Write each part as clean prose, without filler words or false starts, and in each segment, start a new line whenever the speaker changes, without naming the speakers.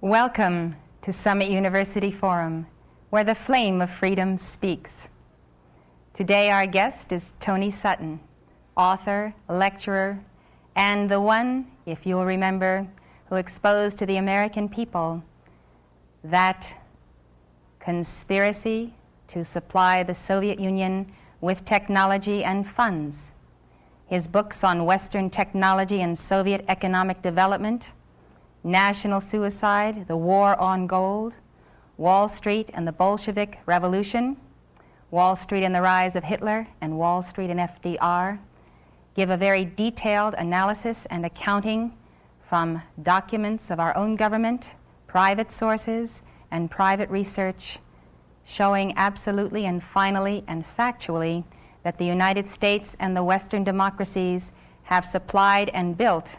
Welcome to Summit University Forum, where the flame of freedom speaks. Today our guest is Antony Sutton, author, lecturer, and the one, if you'll remember, who exposed to the American people that conspiracy to supply the Soviet Union with technology and funds. His books on Western technology and Soviet economic development, National Suicide, The War on Gold, Wall Street and the Bolshevik Revolution, Wall Street and the Rise of Hitler, and Wall Street and FDR, give a very detailed analysis and accounting from documents of our own government, private sources, and private research, showing absolutely and finally and factually that the United States and the Western democracies have supplied and built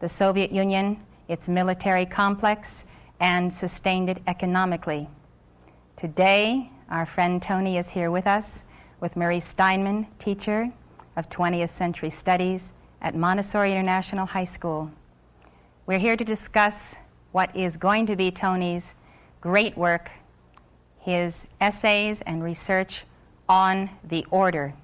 the Soviet Union, its military complex, and sustained it economically. Today, our friend Tony is here with us, with Marie Steinman, teacher of 20th Century Studies at Montessori International High School. We're here to discuss what is going to be Tony's great work, his essays and research on the order.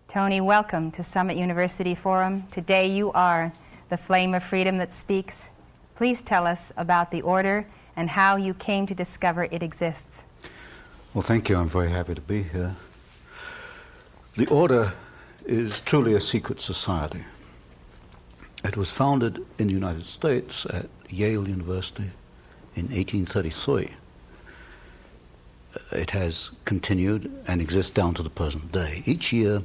Tony, welcome to Summit University Forum. Today you are the flame of freedom that speaks. Please tell us about the order and how you came to discover it exists.
Well, thank you. I'm very happy to be here. The order is truly a secret society. It was founded in the United States at Yale University in 1833. It has continued and exists down to the present day. Each year,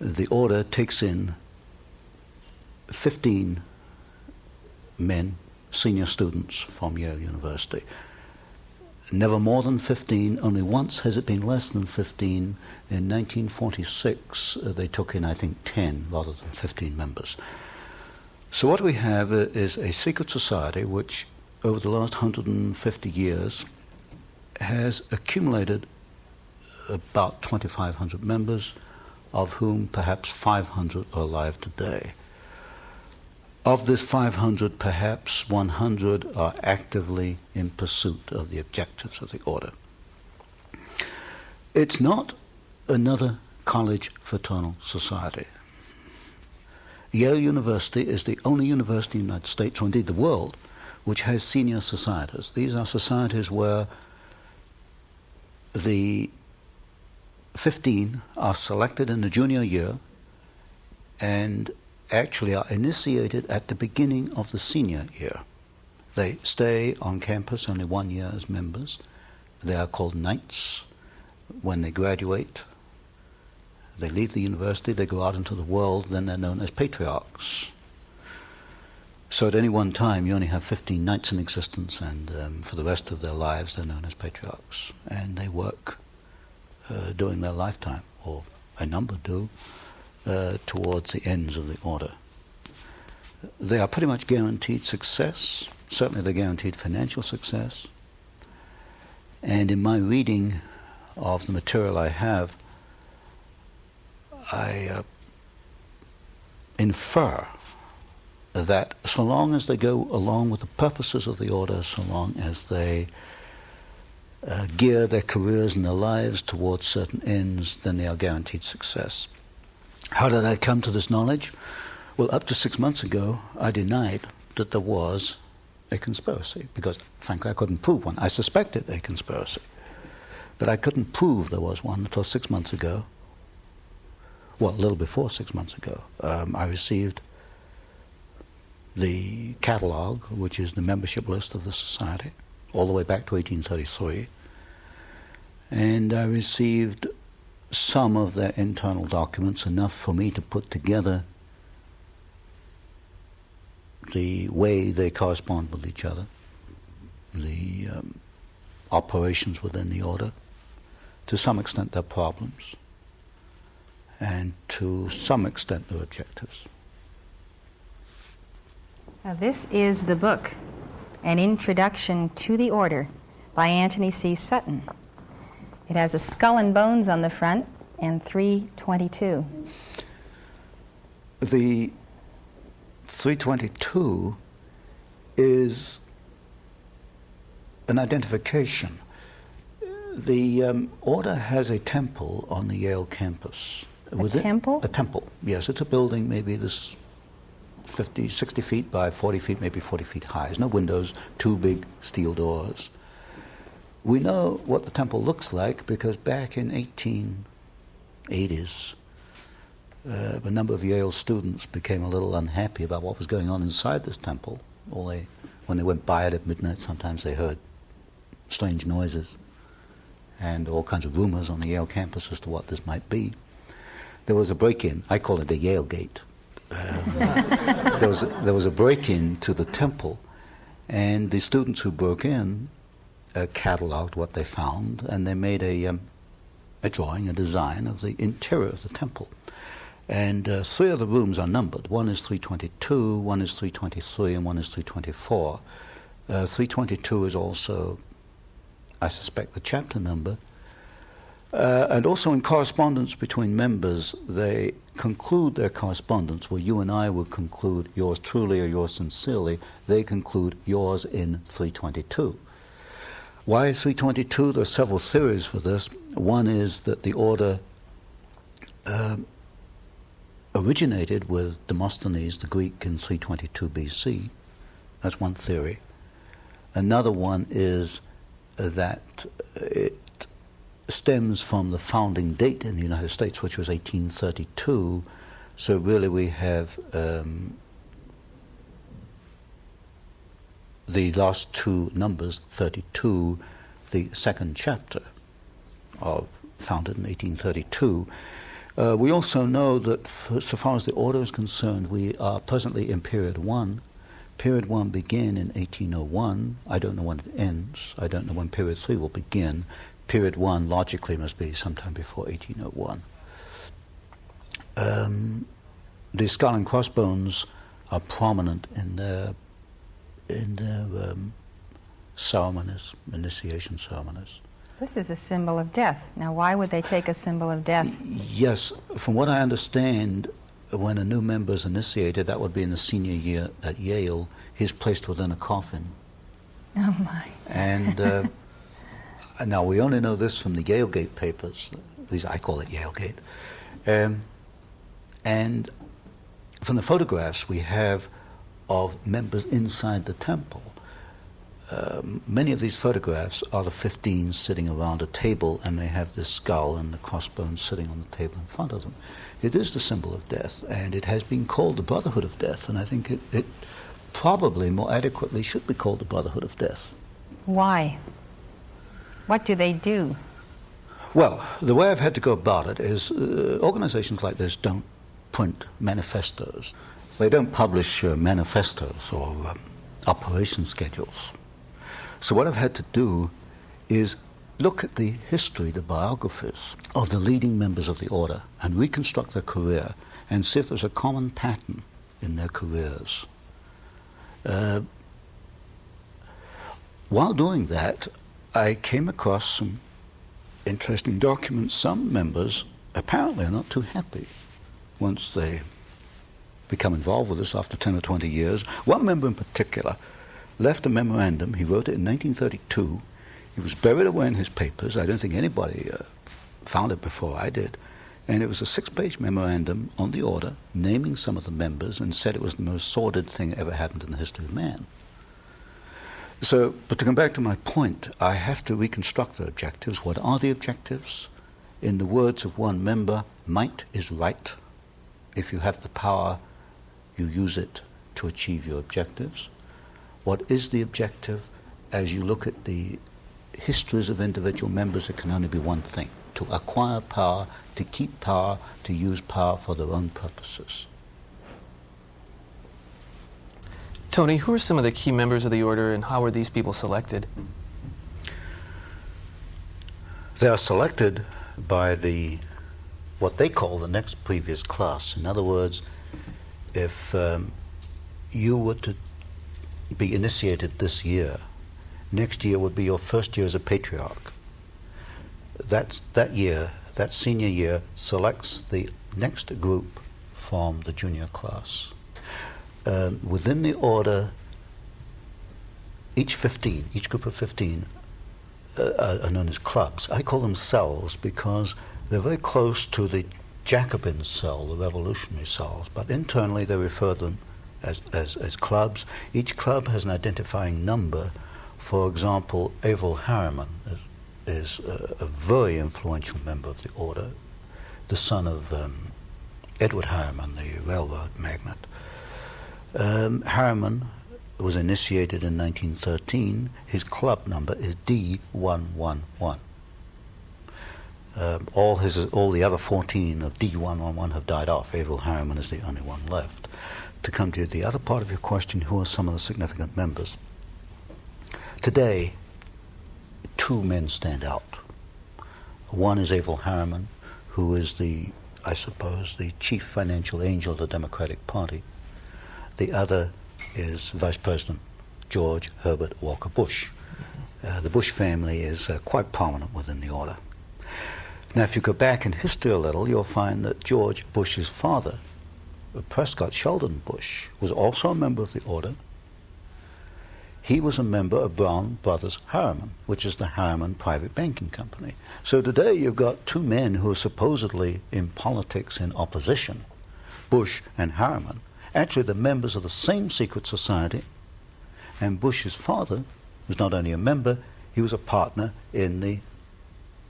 the order takes in 15 men, senior students from Yale University. Never more than 15. Only once has it been less than 15. In 1946, they took in, I think, 10 rather than 15 members. So what we have is a secret society which, over the last 150 years, has accumulated about 2,500 members, of whom perhaps 500 are alive today. Of this 500, perhaps 100 are actively in pursuit of the objectives of the order. It's not another college fraternal society. Yale University is the only university in the United States, or indeed the world, which has senior societies. These are societies where the 15 are selected in the junior year and actually are initiated at the beginning of the senior year. They stay on campus only 1 year as members. They are called knights. When they graduate, they leave the university, they go out into the world, then they're known as patriarchs. So at any one time, you only have 15 knights in existence, and for the rest of their lives, they're known as patriarchs. And they work during their lifetime, or a number do, towards the ends of the order. They are pretty much guaranteed success. Certainly they're guaranteed financial success. And in my reading of the material I have, I infer that so long as they go along with the purposes of the order, so long as they gear their careers and their lives towards certain ends, then they are guaranteed success. How did I come to this knowledge? Well, up to 6 months ago, I denied that there was a conspiracy, because, frankly, I couldn't prove one. I suspected a conspiracy, but I couldn't prove there was one until 6 months ago. Well, a little before 6 months ago, I received the catalog, which is the membership list of the society, all the way back to 1833, and I received some of their internal documents, enough for me to put together the way they correspond with each other, the operations within the order, to some extent their problems, and to some extent their objectives.
Now, this is the book, An Introduction to the Order, by Antony C. Sutton. It has a skull and bones on the front and 322.
The 322 is an identification. The order has a temple on the Yale campus.
A temple?
A temple, yes. It's a building maybe this 50, 60 feet by 40 feet, maybe 40 feet high. There's no windows, two big steel doors. We know what the temple looks like because back in 1880s, a number of Yale students became a little unhappy about what was going on inside this temple. When they went by it at midnight, sometimes they heard strange noises and all kinds of rumors on the Yale campus as to what this might be. There was a break-in. I call it the Yale Gate. There was a break-in to the temple, and the students who broke in cataloged what they found, and they made a drawing, a design of the interior of the temple. And three of the rooms are numbered. One is 322, one is 323, and one is 324. 322 is also, I suspect, the chapter number. And also in correspondence between members, they conclude their correspondence where you and I would conclude yours truly or yours sincerely. They conclude yours in 322. Why 322? There are several theories for this. One is that the order originated with Demosthenes, the Greek, in 322 BC. That's one theory. Another one is that it stems from the founding date in the United States, which was 1832. So really we have the last two numbers, 32, the second chapter founded in 1832. We also know that so far as the order is concerned, we are presently in period 1. Period 1 began in 1801. I don't know when it ends. I don't know when period 3 will begin. Period 1 logically must be sometime before 1801. The skull and crossbones are prominent in their ceremonies, initiation ceremonies.
This is a symbol of death. Now, why would they take a symbol of death?
Yes, from what I understand, when a new member is initiated, that would be in the senior year at Yale, he's placed within a coffin.
Oh, my.
And now we only know this from the Yale Gate papers. At least I call it Yale Gate. And from the photographs we have of members inside the temple, many of these photographs are the 15 sitting around a table, and they have the skull and the crossbones sitting on the table in front of them. It is the symbol of death, and it has been called the Brotherhood of Death, and I think it probably more adequately should be called the Brotherhood of Death.
Why? What do they do?
Well, the way I've had to go about it is organizations like this don't print manifestos. They don't publish manifestos or operation schedules. So what I've had to do is look at the history, the biographies of the leading members of the order and reconstruct their career and see if there's a common pattern in their careers. While doing that, I came across some interesting documents. Some members apparently are not too happy once they become involved with us after 10 or 20 years. One member in particular left a memorandum. He wrote it in 1932. It was buried away in his papers. I don't think anybody found it before I did. And it was a 6-page memorandum on the order, naming some of the members, and said it was the most sordid thing that ever happened in the history of man. So, but to come back to my point, I have to reconstruct the objectives. What are the objectives? In the words of one member, might is right. If you have the power, you use it to achieve your objectives. What is the objective? As you look at the histories of individual members, it can only be one thing: to acquire power, to keep power, to use power for their own purposes.
Tony, who are some of the key members of the order, and how are these people selected?
They are selected by what they call the next previous class. In other words, if you were to be initiated this year, next year would be your first year as a patriarch. That year, that senior year, selects the next group from the junior class. Within the order, each group of 15 are known as clubs. I call them cells because they're very close to the Jacobin cell, the revolutionary cells, but internally they refer to them as clubs. Each club has an identifying number. For example, Averell Harriman is a very influential member of the order, the son of Edward Harriman, the railroad magnate. Harriman was initiated in 1913. His club number is D111. All the other 14 of D111 have died off. Averell Harriman is the only one left. To come to the other part of your question, who are some of the significant members? Today, two men stand out. One is Averell Harriman, who is the chief financial angel of the Democratic Party. The other is Vice President George Herbert Walker Bush. The Bush family is quite prominent within the order. Now, if you go back in history a little, you'll find that George Bush's father, Prescott Sheldon Bush, was also a member of the order. He was a member of Brown Brothers Harriman, which is the Harriman private banking company. So today you've got two men who are supposedly in politics in opposition, Bush and Harriman. Actually, they're members of the same secret society, and Bush's father was not only a member, he was a partner in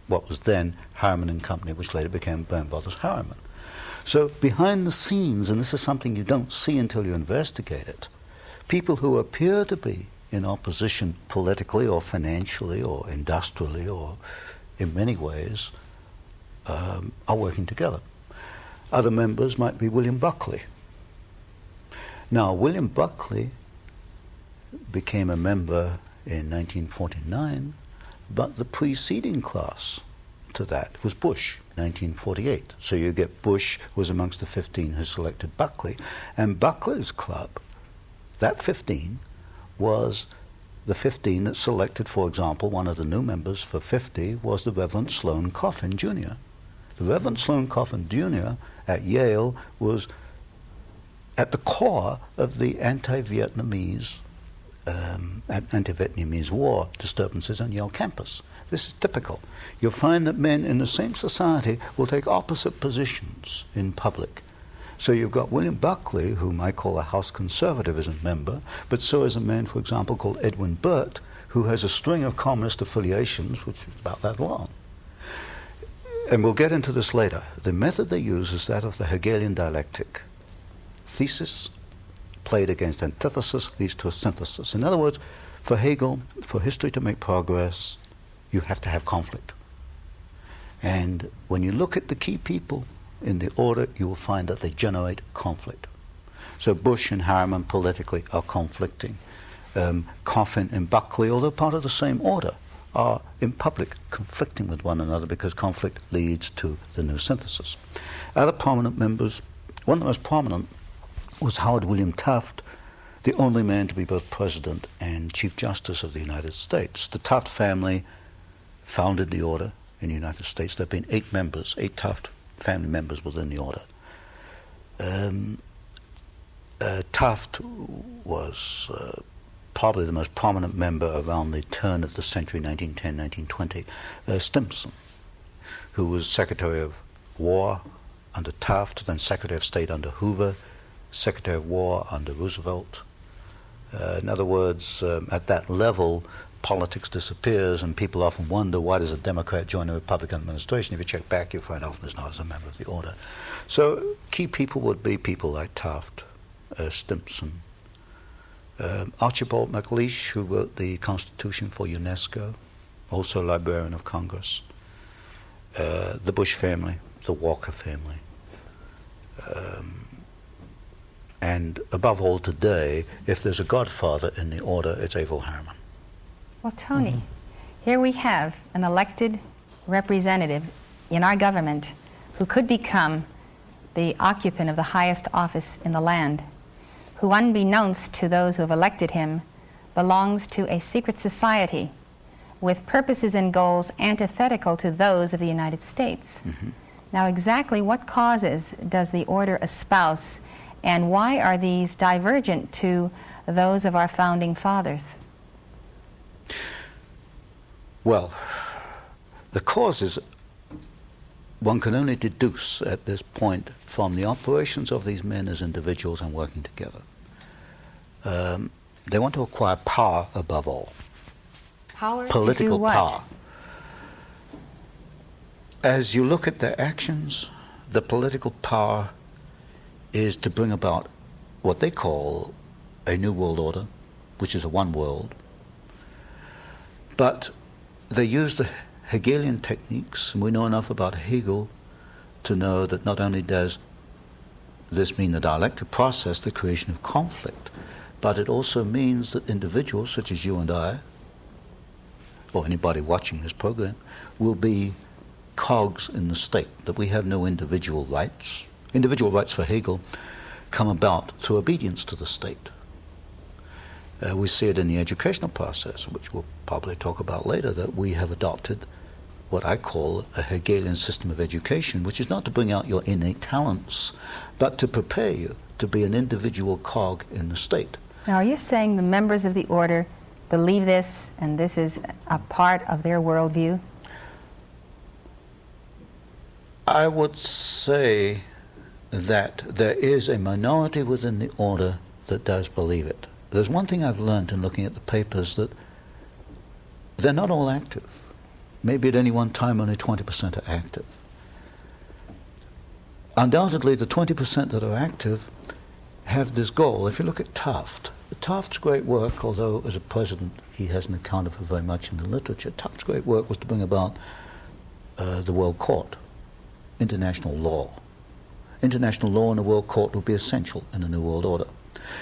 what was then Harriman and Company, which later became Brown Brothers Harriman. So behind the scenes, and this is something you don't see until you investigate it, people who appear to be in opposition politically or financially or industrially or in many ways are working together. Other members might be William Buckley. Now, William Buckley became a member in 1949, but the preceding class to that was Bush, 1948. So you get Bush was amongst the 15 who selected Buckley, and Buckley's club, that 15, was the 15 that selected, for example, one of the new members for 50 was the Reverend Sloane Coffin Jr. The Reverend Sloane Coffin Jr. at Yale was at the core of the anti-Vietnamese war disturbances on Yale campus. This is typical. You'll find that men in the same society will take opposite positions in public. So you've got William Buckley, whom I call a House conservative, as a member, but so is a man, for example, called Edwin Burt, who has a string of communist affiliations, which is about that long. And we'll get into this later. The method they use is that of the Hegelian dialectic. Thesis played against antithesis leads to a synthesis. In other words, for Hegel, for history to make progress, you have to have conflict. And when you look at the key people in the order, you will find that they generate conflict. So Bush and Harriman politically are conflicting. Coffin and Buckley, although part of the same order, are in public conflicting with one another because conflict leads to the new synthesis. Other prominent members, one of the most prominent was Howard William Taft, the only man to be both President and Chief Justice of the United States. The Taft family founded the order in the United States. There have been 8 members, 8 Taft family members within the order. Taft was probably the most prominent member around the turn of the century, 1910, 1920. Stimson, who was Secretary of War under Taft, then Secretary of State under Hoover, Secretary of War under Roosevelt. In other words, at that level, politics disappears, and people often wonder, why does a Democrat join a Republican administration? If you check back, you'll find often it's not as a member of the order. So key people would be people like Taft, Stimson, Archibald MacLeish, who wrote the Constitution for UNESCO, also Librarian of Congress, the Bush family, the Walker family, and above all today, if there's a godfather in the order, it's Averell Harriman.
Well, Tony, here we have an elected representative in our government who could become the occupant of the highest office in the land, who, unbeknownst to those who have elected him, belongs to a secret society with purposes and goals antithetical to those of the United States. Mm-hmm. Now, exactly what causes does the order espouse, and why are these divergent to those of our founding fathers?
Well, the causes one can only deduce at this point from the operations of these men as individuals and working together. They want to acquire power above all.
Power
Political
to do what?
power. As you look at their actions, the political power is to bring about what they call a new world order, which is a one world. But they use the Hegelian techniques, and we know enough about Hegel to know that not only does this mean the dialectic process, the creation of conflict, but it also means that individuals such as you and I, or anybody watching this program, will be cogs in the state, that we have no individual rights. Individual rights for Hegel come about through obedience to the state. We see it in the educational process, which we'll probably talk about later, that we have adopted what I call a Hegelian system of education, which is not to bring out your innate talents, but to prepare you to be an individual cog in the state.
Now, are you saying the members of the order believe this, and this is a part of their worldview?
I would say that there is a minority within the order that does believe it. There's one thing I've learned in looking at the papers, that they're not all active. Maybe at any one time only 20% are active. Undoubtedly, the 20% that are active have this goal. If you look at Taft's great work, although as a president he hasn't accounted for very much in the literature, Taft's great work was to bring about the World Court, international law. International law in the World Court will be essential in the New World Order.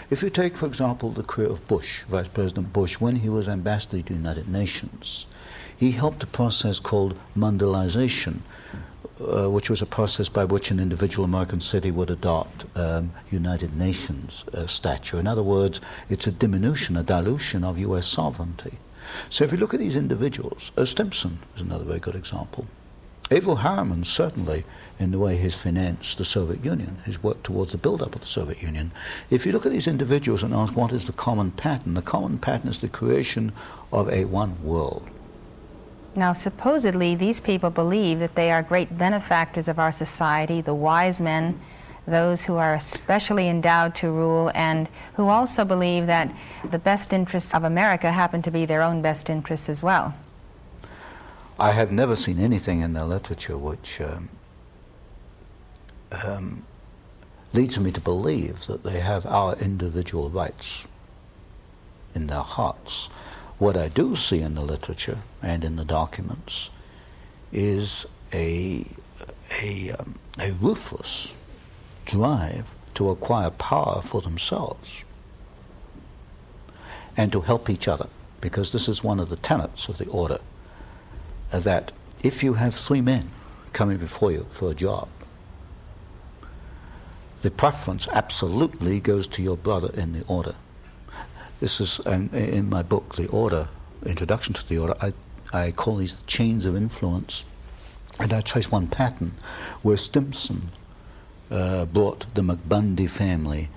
If you take, for example, the career of Bush, Vice President Bush, when he was ambassador to the United Nations, he helped a process called mondialization, which was a process by which an individual American city would adopt United Nations stature. In other words, it's a diminution, a dilution of U.S. sovereignty. So if you look at these individuals, Stimson is another very good example. Averell Harriman, certainly, in the way he's financed the Soviet Union, his work towards the build-up of the Soviet Union. If you look at these individuals and ask what is the common pattern is the creation of a one world.
Now, supposedly, these people believe that they are great benefactors of our society, the wise men, those who are especially endowed to rule, and who also believe that the best interests of America happen to be their own best interests as well.
I have never seen anything in their literature which leads me to believe that they have our individual rights in their hearts. What I do see in the literature and in the documents is a ruthless drive to acquire power for themselves and to help each other, because this is one of the tenets of the order, that if you have three men coming before you for a job, the preference absolutely goes to your brother in the order. This is, in my book, The Order, Introduction to the Order, I call these chains of influence, and I trace one pattern where Stimson brought the McBundy family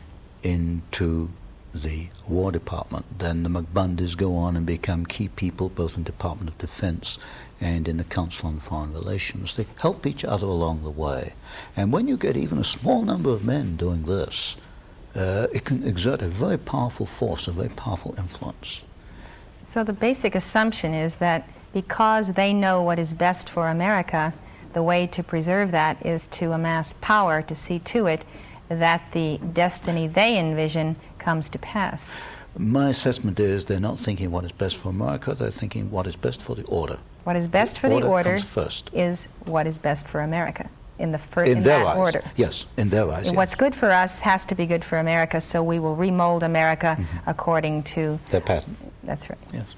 into the War Department. Then the McBundys go on and become key people both in Department of Defense and in the Council on Foreign Relations. They help each other along the way. And when you get even a small number of men doing this, it can exert a very powerful force, a very powerful influence.
So the basic assumption is that because they know what is best for America, the way to preserve that is to amass power to see to it that the destiny they envision comes to pass.
My assessment is they're not thinking what is best for America, they're thinking what is best for the order.
What is best for the order
comes first.
Is what is best for America in
their
that
eyes.
order.
Yes, in their eyes.
What's good for us has to be good for America, so we will remold America according to
their pattern.
That's right.
Yes.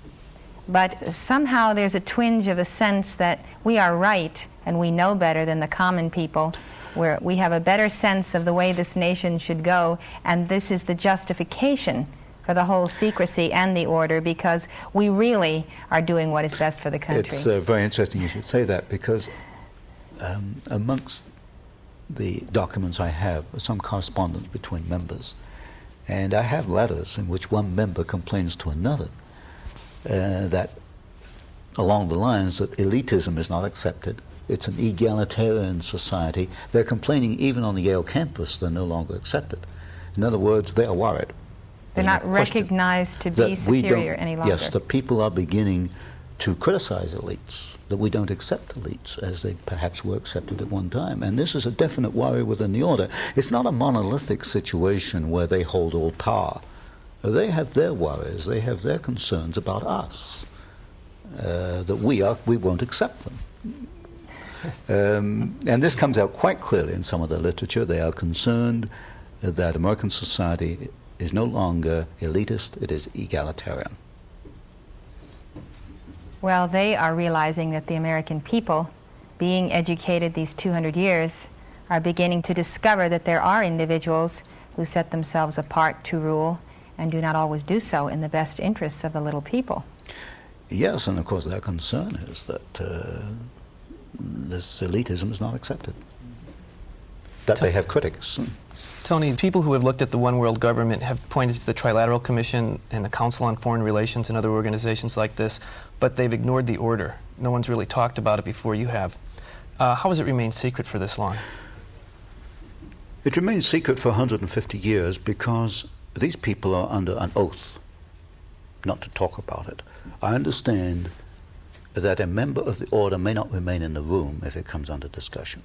But somehow there's a twinge of a sense that we are right and we know better than the common people, where we have a better sense of the way this nation should go, and this is the justification for the whole secrecy and the order, because we really are doing what is best for the country.
It's very interesting you should say that, because amongst the documents I have some correspondence between members, and I have letters in which one member complains to another that along the lines that elitism is not accepted. It's an egalitarian society. They're complaining even on the Yale campus they're no longer accepted. In other words, they are worried.
They're not recognized to be superior any longer.
Yes, the people are beginning to criticize elites, that we don't accept elites as they perhaps were accepted at one time. And this is a definite worry within the order. It's not a monolithic situation where they hold all power. They have their worries, they have their concerns about us, that we won't accept them. And this comes out quite clearly in some of their literature. They are concerned that American society is no longer elitist, it is egalitarian.
Well, they are realizing that the American people, being educated these 200 years, are beginning to discover that there are individuals who set themselves apart to rule and do not always do so in the best interests of the little people.
Yes, and of course their concern is that this elitism is not accepted, that they have critics.
Tony, people who have looked at the one world government have pointed to the Trilateral Commission and the Council on Foreign Relations and other organizations like this, but they've ignored the order. No one's really talked about it before you have. How has it remained secret for this long?
It remains secret for 150 years because these people are under an oath not to talk about it. I understand that a member of the order may not remain in the room if it comes under discussion.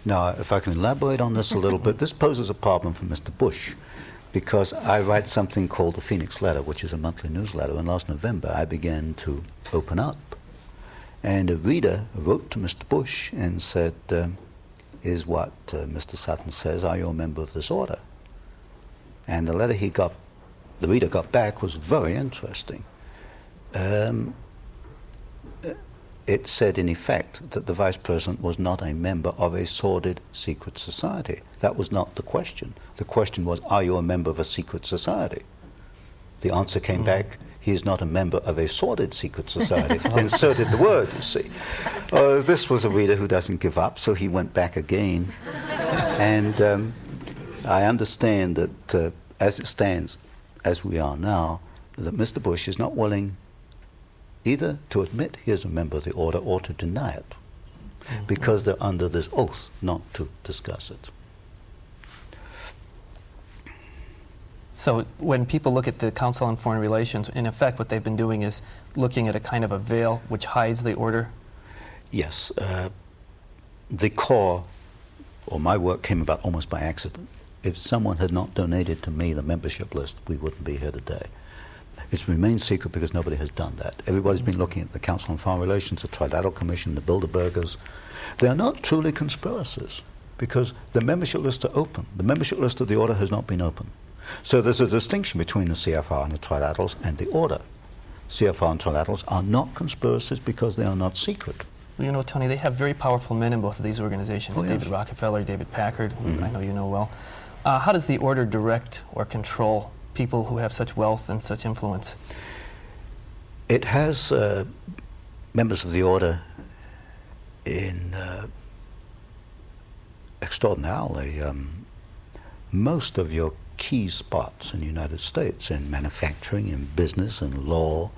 Now, if I can elaborate on this a little bit, this poses a problem for Mr. Bush, because I write something called the Phoenix Letter, which is a monthly newsletter, and last November I began to open up. And a reader wrote to Mr. Bush and said, is what Mr. Sutton says, are you a member of this order? And the letter the reader got back was very interesting. It said, in effect, that the Vice President was not a member of a sordid secret society. That was not the question. The question was, are you a member of a secret society? The answer came back, he is not a member of a sordid secret society. Inserted the word, you see. This was a reader who doesn't give up, so he went back again. And I understand that as it stands, as we are now, that Mr. Bush is not willing either to admit he is a member of the order or to deny it, because they're under this oath not to discuss it.
So when people look at the Council on Foreign Relations, in effect what they've been doing is looking at a kind of a veil which hides the order?
Yes. The core, or my work, came about almost by accident. If someone had not donated to me the membership list, we wouldn't be here today. It's remained secret because nobody has done that. Everybody's been looking at the Council on Foreign Relations, the Trilateral Commission, the Bilderbergers. They are not truly conspiracies because the membership lists are open. The membership list of the order has not been open. So there's a distinction between the CFR and the Trilaterals and the order. CFR and Trilaterals are not conspiracies because they are not secret.
Well, you know, Tony, they have very powerful men in both of these organizations,
yes.
David Rockefeller, David Packard, who I know you know well. How does the order direct or control people who have such wealth and such influence?
It has members of the order in extraordinarily most of your key spots in the United States, in manufacturing, in business, in law,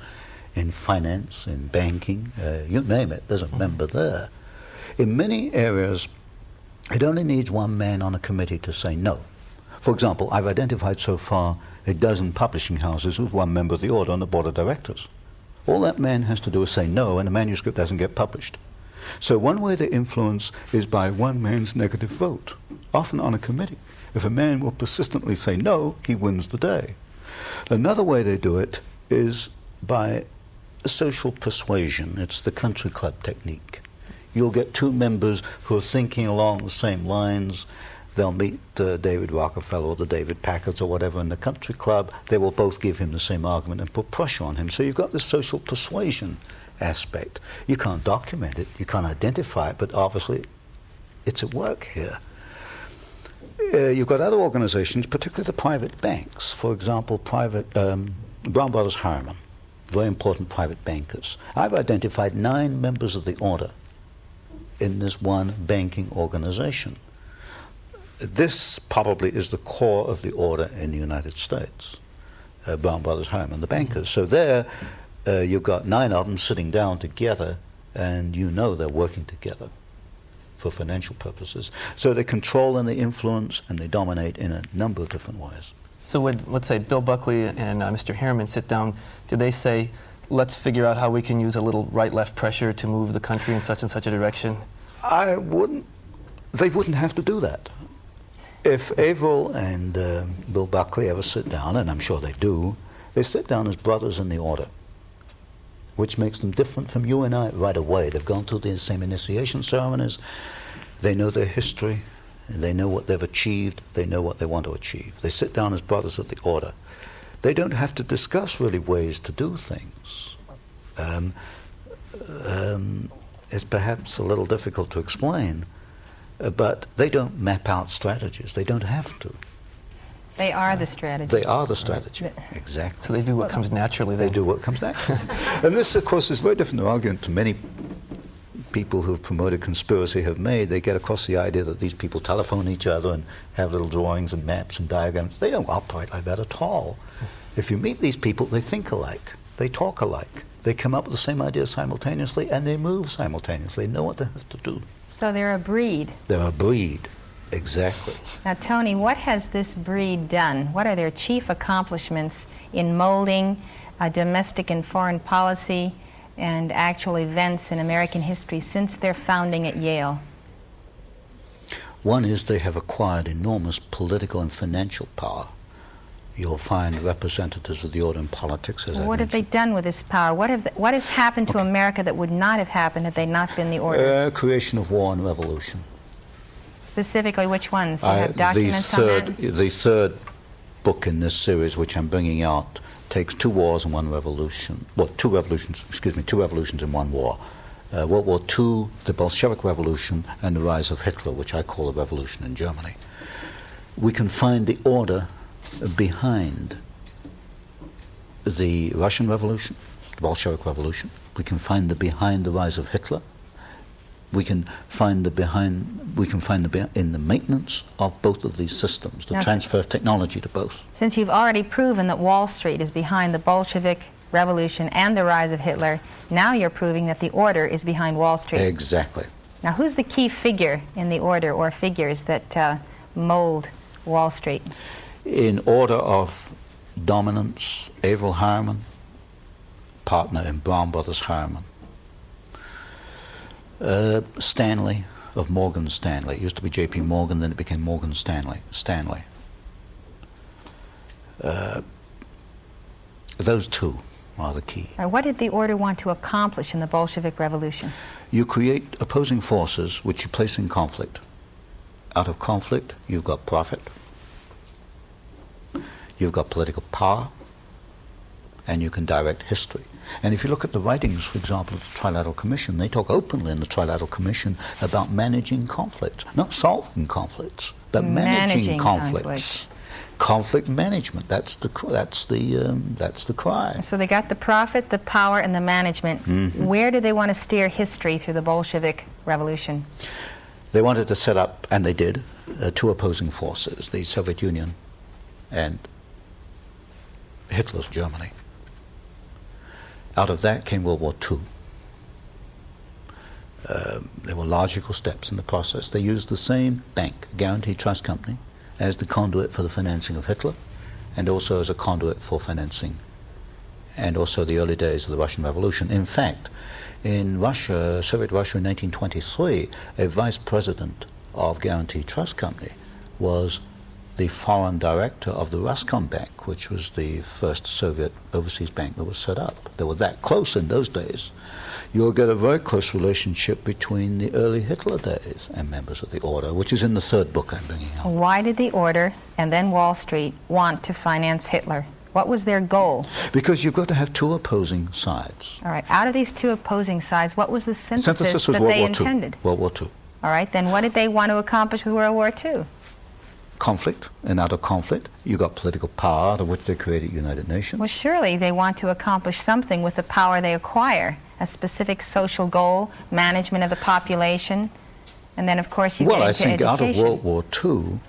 in finance, in banking, you name it, there's a member there. In many areas, it only needs one man on a committee to say no. For example, I've identified so far a dozen publishing houses with one member of the order on the board of directors. All that man has to do is say no, and the manuscript doesn't get published. So one way they influence is by one man's negative vote, often on a committee. If a man will persistently say no, he wins the day. Another way they do it is by social persuasion. It's the country club technique. You'll get two members who are thinking along the same lines. They'll meet David Rockefeller or the David Packards or whatever in the country club. They will both give him the same argument and put pressure on him. So you've got this social persuasion aspect. You can't document it, you can't identify it, but obviously it's at work here. You've got other organizations, particularly the private banks. For example, Brown Brothers Harriman, very important private bankers. I've identified 9 members of the order in this one banking organization. This probably is the core of the order in the United States, Brown Brothers Harriman, the bankers. So there, you've got 9 of them sitting down together, and you know they're working together for financial purposes. So they control and they influence and they dominate in a number of different ways.
So would, let's say, Bill Buckley and Mr. Harriman sit down, do they say, let's figure out how we can use a little right-left pressure to move the country in such and such a direction?
They wouldn't have to do that. If Averill and Bill Buckley ever sit down, and I'm sure they do, they sit down as brothers in the order, which makes them different from you and I right away. They've gone through the same initiation ceremonies, they know their history, they know what they've achieved, they know what they want to achieve. They sit down as brothers of the order. They don't have to discuss really ways to do things. It's perhaps a little difficult to explain, but they don't map out strategies. They don't have to.
They are the strategy.
They are the strategy, exactly.
So they do what comes naturally then.
They do what comes naturally. And this, of course, is very different argument to many people who've promoted conspiracy have made. They get across the idea that these people telephone each other and have little drawings and maps and diagrams. They don't operate like that at all. If you meet these people, they think alike. They talk alike. They come up with the same idea simultaneously, and they move simultaneously. They know what they have to do.
So they're a breed.
They're a breed, exactly.
Now, Tony, what has this breed done? What are their chief accomplishments in molding domestic and foreign policy and actual events in American history since their founding at Yale?
One is they have acquired enormous political and financial power. You'll find representatives of the order in politics, as I mentioned.
What have they done with this power? What has happened to America that would not have happened had they not been the order?
Creation of war and revolution.
Specifically, which ones? Do you have documents on that?
The third book in this series, which I'm bringing out, takes 2 wars and 1 revolution. Well, 2 revolutions and 1 war. World War II, the Bolshevik Revolution, and the rise of Hitler, which I call a revolution in Germany. We can find the order behind the Russian Revolution, the Bolshevik Revolution. We can find behind the rise of Hitler. We can find in the maintenance of both of these systems, the transfer of technology to both.
Since you've already proven that Wall Street is behind the Bolshevik Revolution and the rise of Hitler, now you're proving that the order is behind Wall Street.
Exactly.
Now, who's the key figure in the order or figures that mold Wall Street?
In order of dominance, Averill Harriman, partner in Brown Brothers Harriman. Stanley of Morgan Stanley. It used to be J.P. Morgan, then it became Morgan Stanley. Those 2 are the key.
What did the order want to accomplish in the Bolshevik Revolution?
You create opposing forces which you place in conflict. Out of conflict, you've got profit. You've got political power, and you can direct history. And if you look at the writings, for example, of the Trilateral Commission, they talk openly in the Trilateral Commission about managing conflicts, not solving conflicts, but managing conflicts. Conflict management, that's the cry.
So they got the profit, the power, and the management. Mm-hmm. Where do they want to steer history through the Bolshevik Revolution?
They wanted to set up, and they did, 2 opposing forces, the Soviet Union and Hitler's Germany. Out of that came World War II. There were logical steps in the process. They used the same bank, Guaranteed Trust Company, as the conduit for the financing of Hitler, and also as a conduit for financing, and also the early days of the Russian Revolution. In fact, in Russia, Soviet Russia in 1923, a vice president of Guaranteed Trust Company was the foreign director of the Roscombank, which was the first Soviet overseas bank that was set up. They were that close in those days. You'll get a very close relationship between the early Hitler days and members of the order, which is in the 3rd book I'm bringing out.
Why did the order and then Wall Street want to finance Hitler? What was their goal?
Because you've got to have 2 opposing sides.
All right. Out of these 2 opposing sides, what was the synthesis that they intended?
World War II.
All right. Then what did they want to accomplish with World War II?
Conflict, and out of conflict, you got political power, out of which they created United Nations.
Well, surely they want to accomplish something with the power they acquire, a specific social goal, management of the population, and then, of course, you get into education.
Well, I think out of World War II,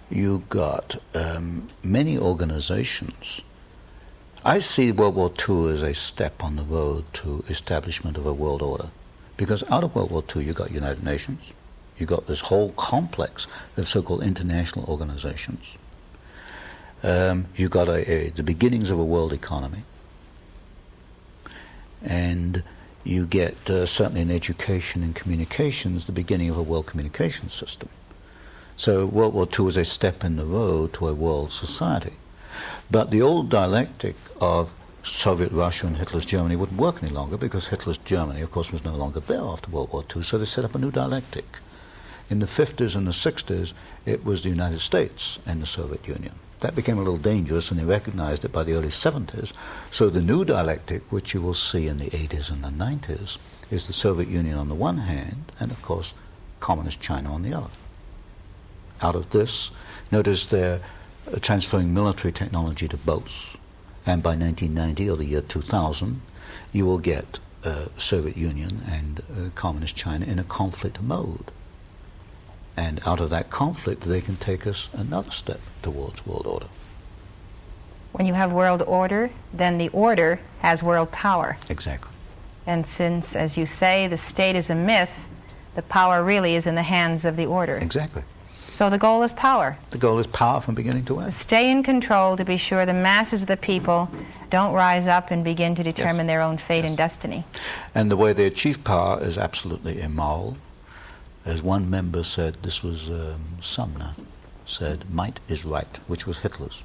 you got many organizations I see World War II as a step on the road to establishment of a world order. Because out of World War II, you got United Nations, you got this whole complex of so-called international organizations. You got the beginnings of a world economy. And you get, certainly in education and communications, the beginning of a world communication system. So World War II was a step in the road to a world society. But the old dialectic of Soviet Russia and Hitler's Germany wouldn't work any longer because Hitler's Germany, of course, was no longer there after World War II, so they set up a new dialectic. In the 50s and the 60s, it was the United States and the Soviet Union. That became a little dangerous, and they recognized it by the early 70s. So the new dialectic, which you will see in the 80s and the 90s, is the Soviet Union on the one hand, and of course, Communist China on the other. Out of this, notice they're transferring military technology to both. And by 1990, or the year 2000, you will get Soviet Union and Communist China in a conflict mode. And out of that conflict, they can take us another step towards world order.
When you have world order, then the order has world power.
Exactly.
And since, as you say, the state is a myth, the power really is in the hands of the order.
Exactly.
So the goal is power.
The goal is power from beginning to end.
Stay in control to be sure the masses of the people don't rise up and begin to determine their own fate and destiny.
And the way they achieve power is absolutely immoral. As one member said, this was Sumner, said, might is right, which was Hitler's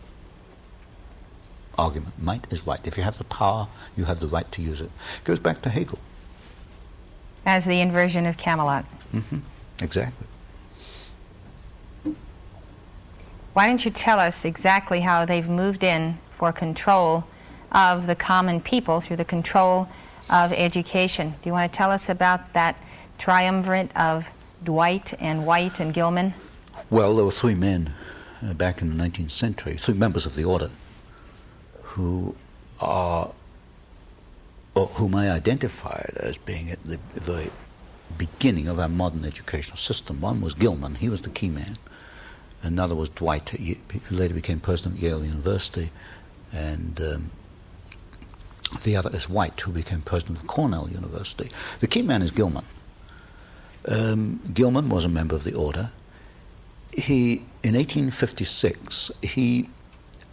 argument. Might is right. If you have the power, you have the right to use it. It goes back to Hegel.
As the inversion of Camelot.
Mm-hmm. Exactly.
Why don't you tell us exactly how they've moved in for control of the common people through the control of education? Do you want to tell us about that triumvirate of Dwight and White and Gilman?
Well, there were three men back in the 19th century, three members of the order, whom I identified as being at the very beginning of our modern educational system. One was Gilman, he was the key man. Another was Dwight, who later became president of Yale University, and the other is White, who became president of Cornell University. The key man is Gilman. Gilman was a member of the order. In 1856, he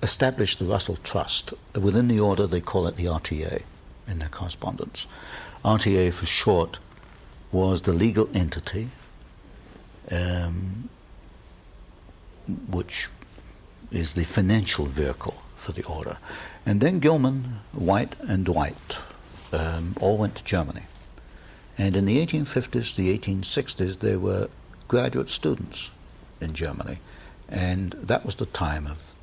established the Russell Trust. Within the order, they call it the RTA in their correspondence. RTA, for short, was the legal entity which is the financial vehicle for the order. And then Gilman, White, and Dwight all went to Germany. And in the 1850s, the 1860s, there were graduate students in Germany. And that was the time of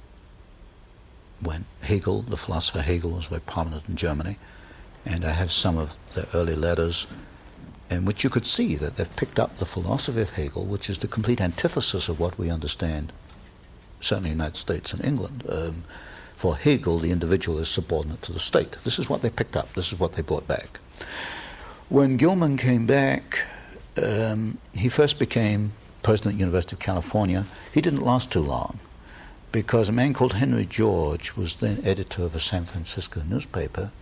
when Hegel, the philosopher Hegel, was very prominent in Germany. And I have some of the early letters in which you could see that they've picked up the philosophy of Hegel, which is the complete antithesis of what we understand, certainly in the United States and England. For Hegel, the individual is subordinate to the state. This is what they picked up. This is what they brought back. When Gilman came back, he first became president of the University of California. He didn't last too long because a man called Henry George was then editor of a San Francisco newspaper.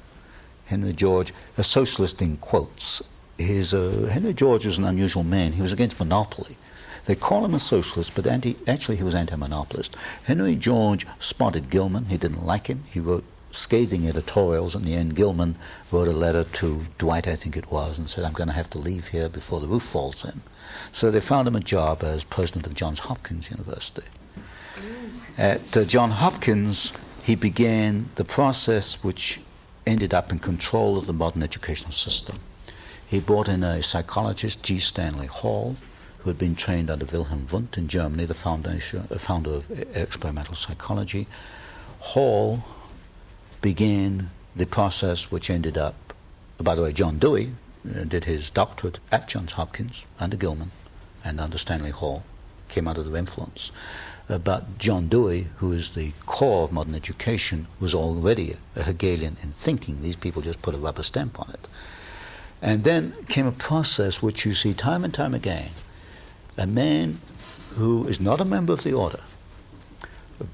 Henry George, a socialist in quotes. Henry George was an unusual man. He was against monopoly. They call him a socialist, but actually he was anti-monopolist. Henry George spotted Gilman. He didn't like him. He wrote scathing editorials. In the end, Gilman wrote a letter to Dwight, I think it was, and said, I'm going to have to leave here before the roof falls in. So they found him a job as president of Johns Hopkins University. At Johns Hopkins, he began the process which ended up in control of the modern educational system. He brought in a psychologist, G. Stanley Hall, who had been trained under Wilhelm Wundt in Germany, the founder of experimental psychology. Hall began the process which ended up, by the way, John Dewey did his doctorate at Johns Hopkins under Gilman and under Stanley Hall, came under their influence. But John Dewey, who is the core of modern education, was already a Hegelian in thinking. These people just put a rubber stamp on it. And then came a process which you see time and time again. A man who is not a member of the order,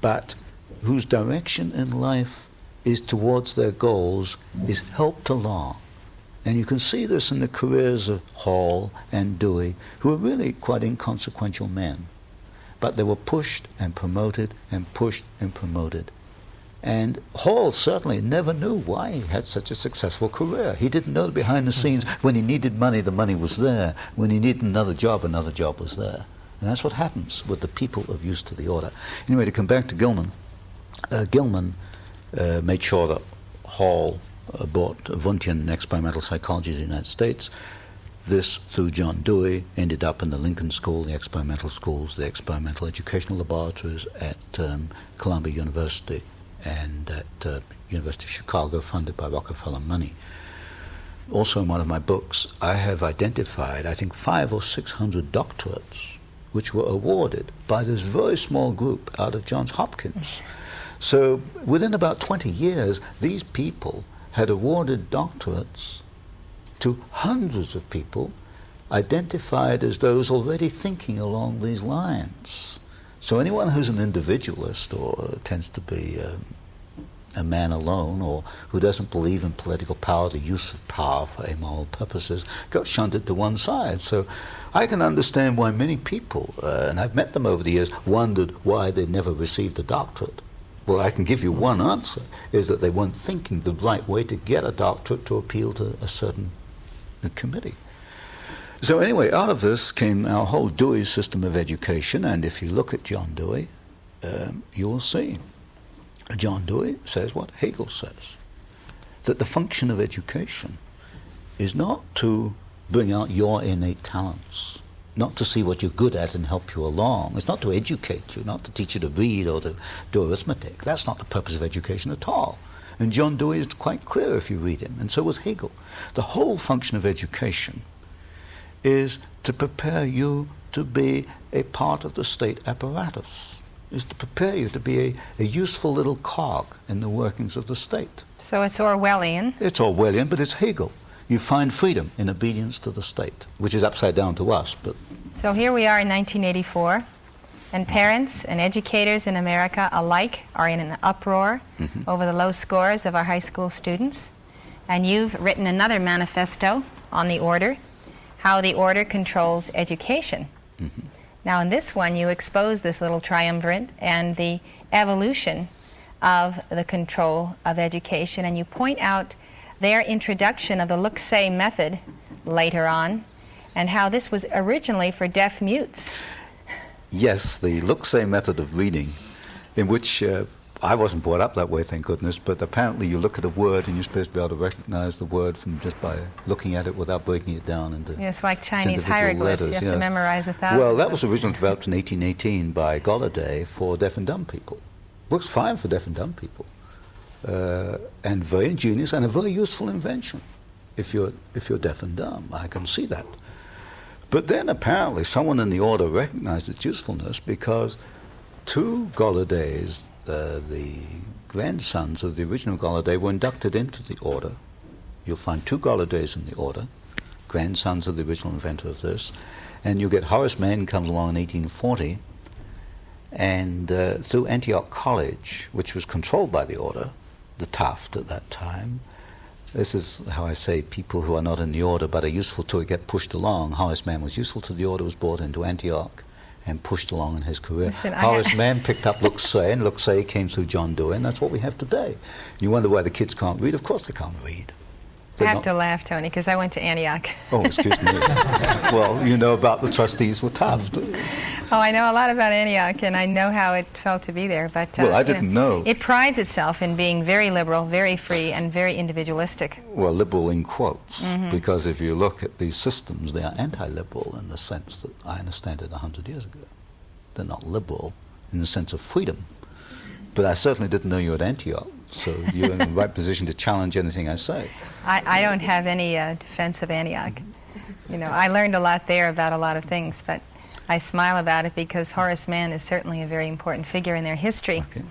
but whose direction in life is towards their goals is helped along. And you can see this in the careers of Hall and Dewey, who are really quite inconsequential men. But they were pushed and promoted and pushed and promoted. And Hall certainly never knew why he had such a successful career. He didn't know that behind the scenes, when he needed money, the money was there. When he needed another job was there. And that's what happens with the people of use to the order. Anyway, to come back to Gilman, Gilman made sure that Hall bought Wundtian Experimental Psychology of the United States. This, through John Dewey, ended up in the Lincoln School, the experimental schools, the experimental educational laboratories at Columbia University and at University of Chicago, funded by Rockefeller money. Also in one of my books, I have identified, I think, 500 or 600 doctorates which were awarded by this very small group out of Johns Hopkins. So within about 20 years, these people had awarded doctorates to hundreds of people identified as those already thinking along these lines. So anyone who's an individualist or tends to be a man alone, or who doesn't believe in political power, the use of power for amoral purposes, got shunted to one side. So I can understand why many people, and I've met them over the years, wondered why they never received a doctorate. Well, I can give you one answer, is that they weren't thinking the right way to get a doctorate to appeal to a certain committee. So anyway, out of this came our whole Dewey system of education, and if you look at John Dewey, you will see John Dewey says what Hegel says, that the function of education is not to bring out your innate talents, not to see what you're good at and help you along. It's not to educate you, not to teach you to read or to do arithmetic. That's not the purpose of education at all. And John Dewey is quite clear if you read him, and so was Hegel. The whole function of education is to prepare you to be a part of the state apparatus, is to prepare you to be a useful little cog in the workings of the state.
So it's Orwellian.
It's Orwellian, but it's Hegel. You find freedom in obedience to the state, which is upside down to us. But
so here we are in 1984, and parents and educators in America alike are in an uproar over the low scores of our high school students. And you've written another manifesto on the order, how the order controls education. Now in this one you expose this little triumvirate and the evolution of the control of education, and you point out their introduction of the look-say method later on, and how this was originally for deaf mutes.
Yes, the look-say method of reading, in which I wasn't brought up that way, thank goodness, but apparently you look at a word and you're supposed to be able to recognize the word from just by looking at it without breaking it down into
Yes, like Chinese
individual
hieroglyphs.
letters.
You have to memorize 1,000.
Well, that was originally developed in 1818 by Golladay for deaf and dumb people. Works fine for deaf and dumb people. And very ingenious and a very useful invention if you're deaf and dumb. I can see that. But then apparently someone in the order recognized its usefulness, because two Golladays, the grandsons of the original Golladay, were inducted into the order. You'll find two Golladays in the order, grandsons of the original inventor of this, and you get Horace Mann comes along in 1840, and through Antioch College, which was controlled by the order, the Taft at that time. This is how I say people who are not in the order but are useful to it get pushed along. Horace Mann was useful to the order, was brought into Antioch and pushed along in his career.
Listen,
Horace Mann picked up look-say, and look-say came through John Dewey, and that's what we have today. You wonder why the kids can't read? Of course they can't read.
I have to laugh, Tony, because I went to Antioch.
Oh, excuse me. Well, you know about the trustees with Taft.
Oh, I know a lot about Antioch, and I know how it felt to be there. But
well, I didn't know.
It prides itself in being very liberal, very free, and very individualistic.
Well, liberal in quotes, because if you look at these systems, they are anti-liberal in the sense that I understand it 100 years ago. They're not liberal in the sense of freedom. But I certainly didn't know you at Antioch, so you're in the right position to challenge anything I say.
I don't have any defense of Antioch. You know, I learned a lot there about a lot of things, but I smile about it because Horace Mann is certainly a very important figure in their history.
Okay.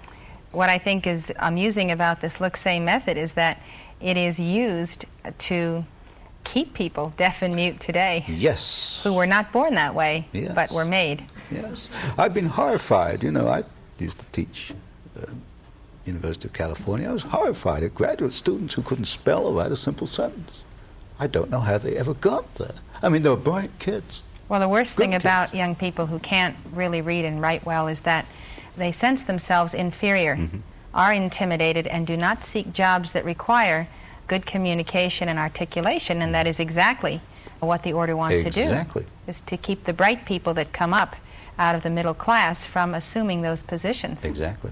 What I think is amusing about this look-say method is that it is used to keep people deaf and mute today.
Yes.
Who were not born that way,
Yes.
but were made.
Yes. I've been horrified. You know, I used to teach University of California, I was horrified at graduate students who couldn't spell or write a simple sentence. I don't know how they ever got there. I mean, they were bright kids.
Well, the worst thing
Good
about
kids.
young people who can't really read and write well is that they sense themselves inferior, are intimidated, and do not seek jobs that require good communication and articulation, and that is exactly what the order wants to do.
Exactly.
Is to keep the bright people that come up out of the middle class from assuming those positions.
Exactly.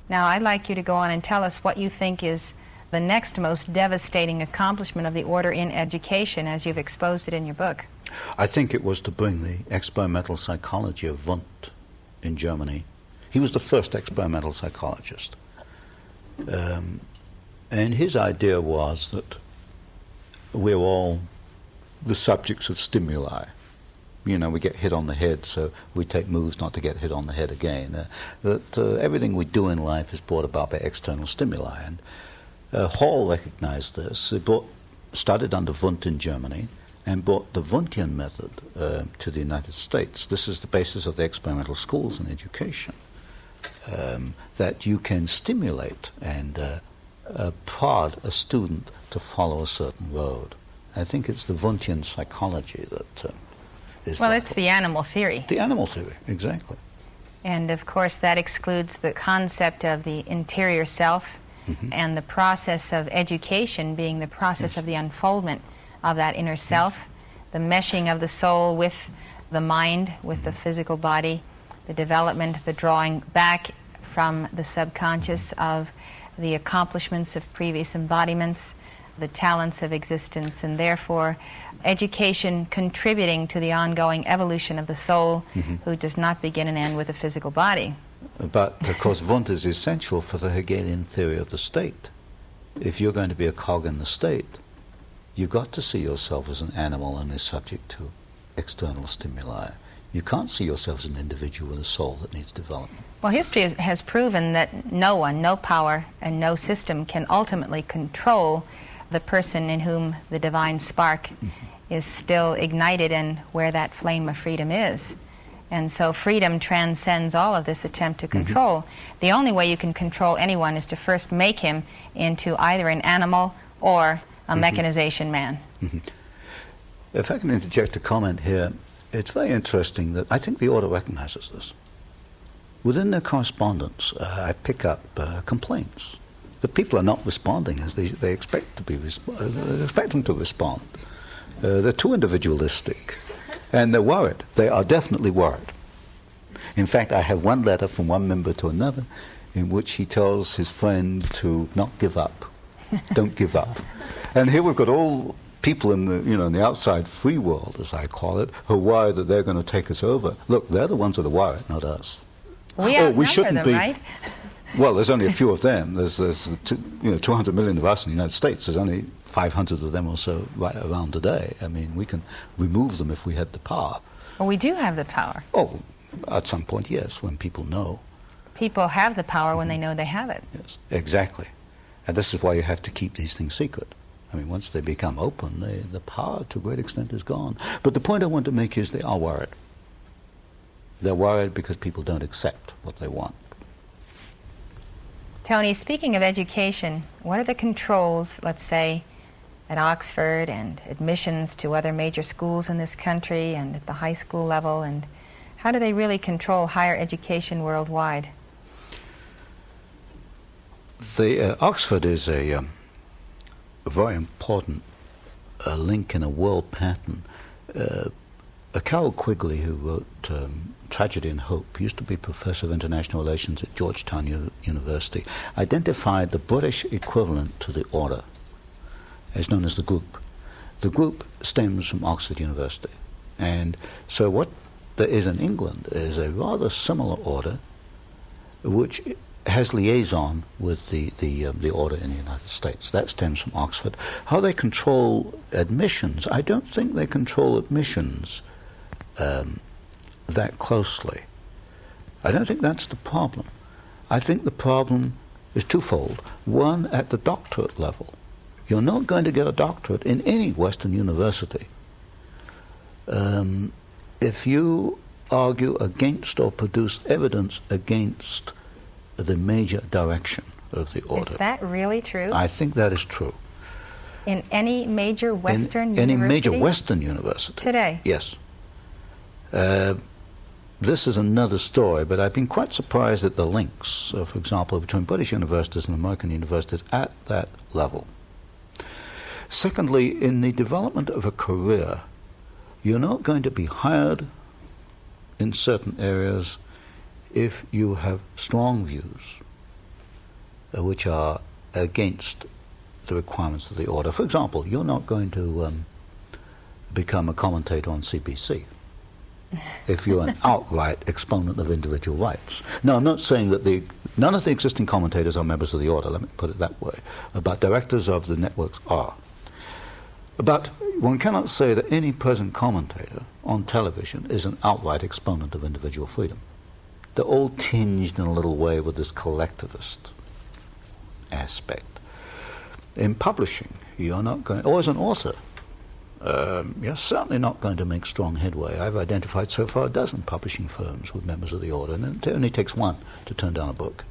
Now, I'd like you to go on and tell us what you think is the next most devastating accomplishment of the order in education as you've exposed it in your book.
I think it was to bring the experimental psychology of Wundt in Germany. He was the first experimental psychologist. And his idea was that we're all the subjects of stimuli. You know, we get hit on the head, so we take moves not to get hit on the head again. That everything we do in life is brought about by external stimuli. And Hall recognized this. He studied under Wundt in Germany and brought the Wundtian method to the United States. This is the basis of the experimental schools and education, that you can stimulate and prod a student to follow a certain road. I think it's the Wundtian psychology that is
Well,
vital.
it's the animal theory.
The animal theory, exactly.
And of course, that excludes the concept of the interior self and the process of education being the process of the unfoldment of that inner self, the meshing of the soul with the mind, with the physical body, the development, the drawing back from the subconscious of the accomplishments of previous embodiments, the talents of existence, and therefore education contributing to the ongoing evolution of the soul who does not begin and end with a physical body.
But, of course, Wundt is essential for the Hegelian theory of the state. If you're going to be a cog in the state, you've got to see yourself as an animal and is subject to external stimuli. You can't see yourself as an individual with a soul that needs development.
Well, history has proven that no one, no power, and no system can ultimately control the person in whom the divine spark is still ignited and where that flame of freedom is. And so freedom transcends all of this attempt to control. The only way you can control anyone is to first make him into either an animal or a mechanization man.
If I can interject a comment here, it's very interesting that I think the order recognizes this. Within their correspondence, I pick up complaints. The people are not responding as they expect to be. They expect them to respond. They're too individualistic, and they're worried. They are definitely worried. In fact, I have one letter from one member to another in which he tells his friend to not give up. Don't give up. And here we've got all people in the, in the outside free world, as I call it, who are worried that they're going to take us over. Look, they're the ones that are worried, not us.
We shouldn't them, right?
Well, there's only a few of them. There's 200 million of us in the United States. There's only 500 of them or so right around today. I mean, we can remove them if we had the power.
Well, we do have the power.
Oh, at some point, yes, when people know.
People have the power when they know they have it.
Yes, exactly. And this is why you have to keep these things secret. I mean, once they become open, the power to a great extent is gone. But the point I want to make is they are worried. They're worried because people don't accept what they want.
Tony, speaking of education, what are the controls, let's say, at Oxford and admissions to other major schools in this country and at the high school level, and how do they really control higher education worldwide?
Oxford is a very important link in a world pattern. Carol Quigley, who wrote Tragedy and Hope, used to be professor of international relations at Georgetown University, identified the British equivalent to the order, as known as the group. The group stems from Oxford University. And so what there is in England is a rather similar order, which has liaison with the order in the United States. That stems from Oxford. How they control admissions, I don't think they control admissions that closely. I don't think that's the problem. I think the problem is twofold. One, at the doctorate level. You're not going to get a doctorate in any Western university if you argue against or produce evidence against the major direction of the order.
Is that really true?
I think that is true.
In any major Western
Any
university?
major Western university.
Today?
Yes. This is another story, but I've been quite surprised at the links, for example, between British universities and American universities at that level. Secondly, in the development of a career, you're not going to be hired in certain areas if you have strong views which are against the requirements of the order. For example, you're not going to become a commentator on CBC if you're an outright exponent of individual rights. Now, I'm not saying that none of the existing commentators are members of the order, let me put it that way, but directors of the networks are. But one cannot say that any present commentator on television is an outright exponent of individual freedom. They're all tinged in a little way with this collectivist aspect. In publishing, you're not going, or as an author, you're certainly not going to make strong headway. I've identified so far a dozen publishing firms with members of the order, and it only takes one to turn down a book.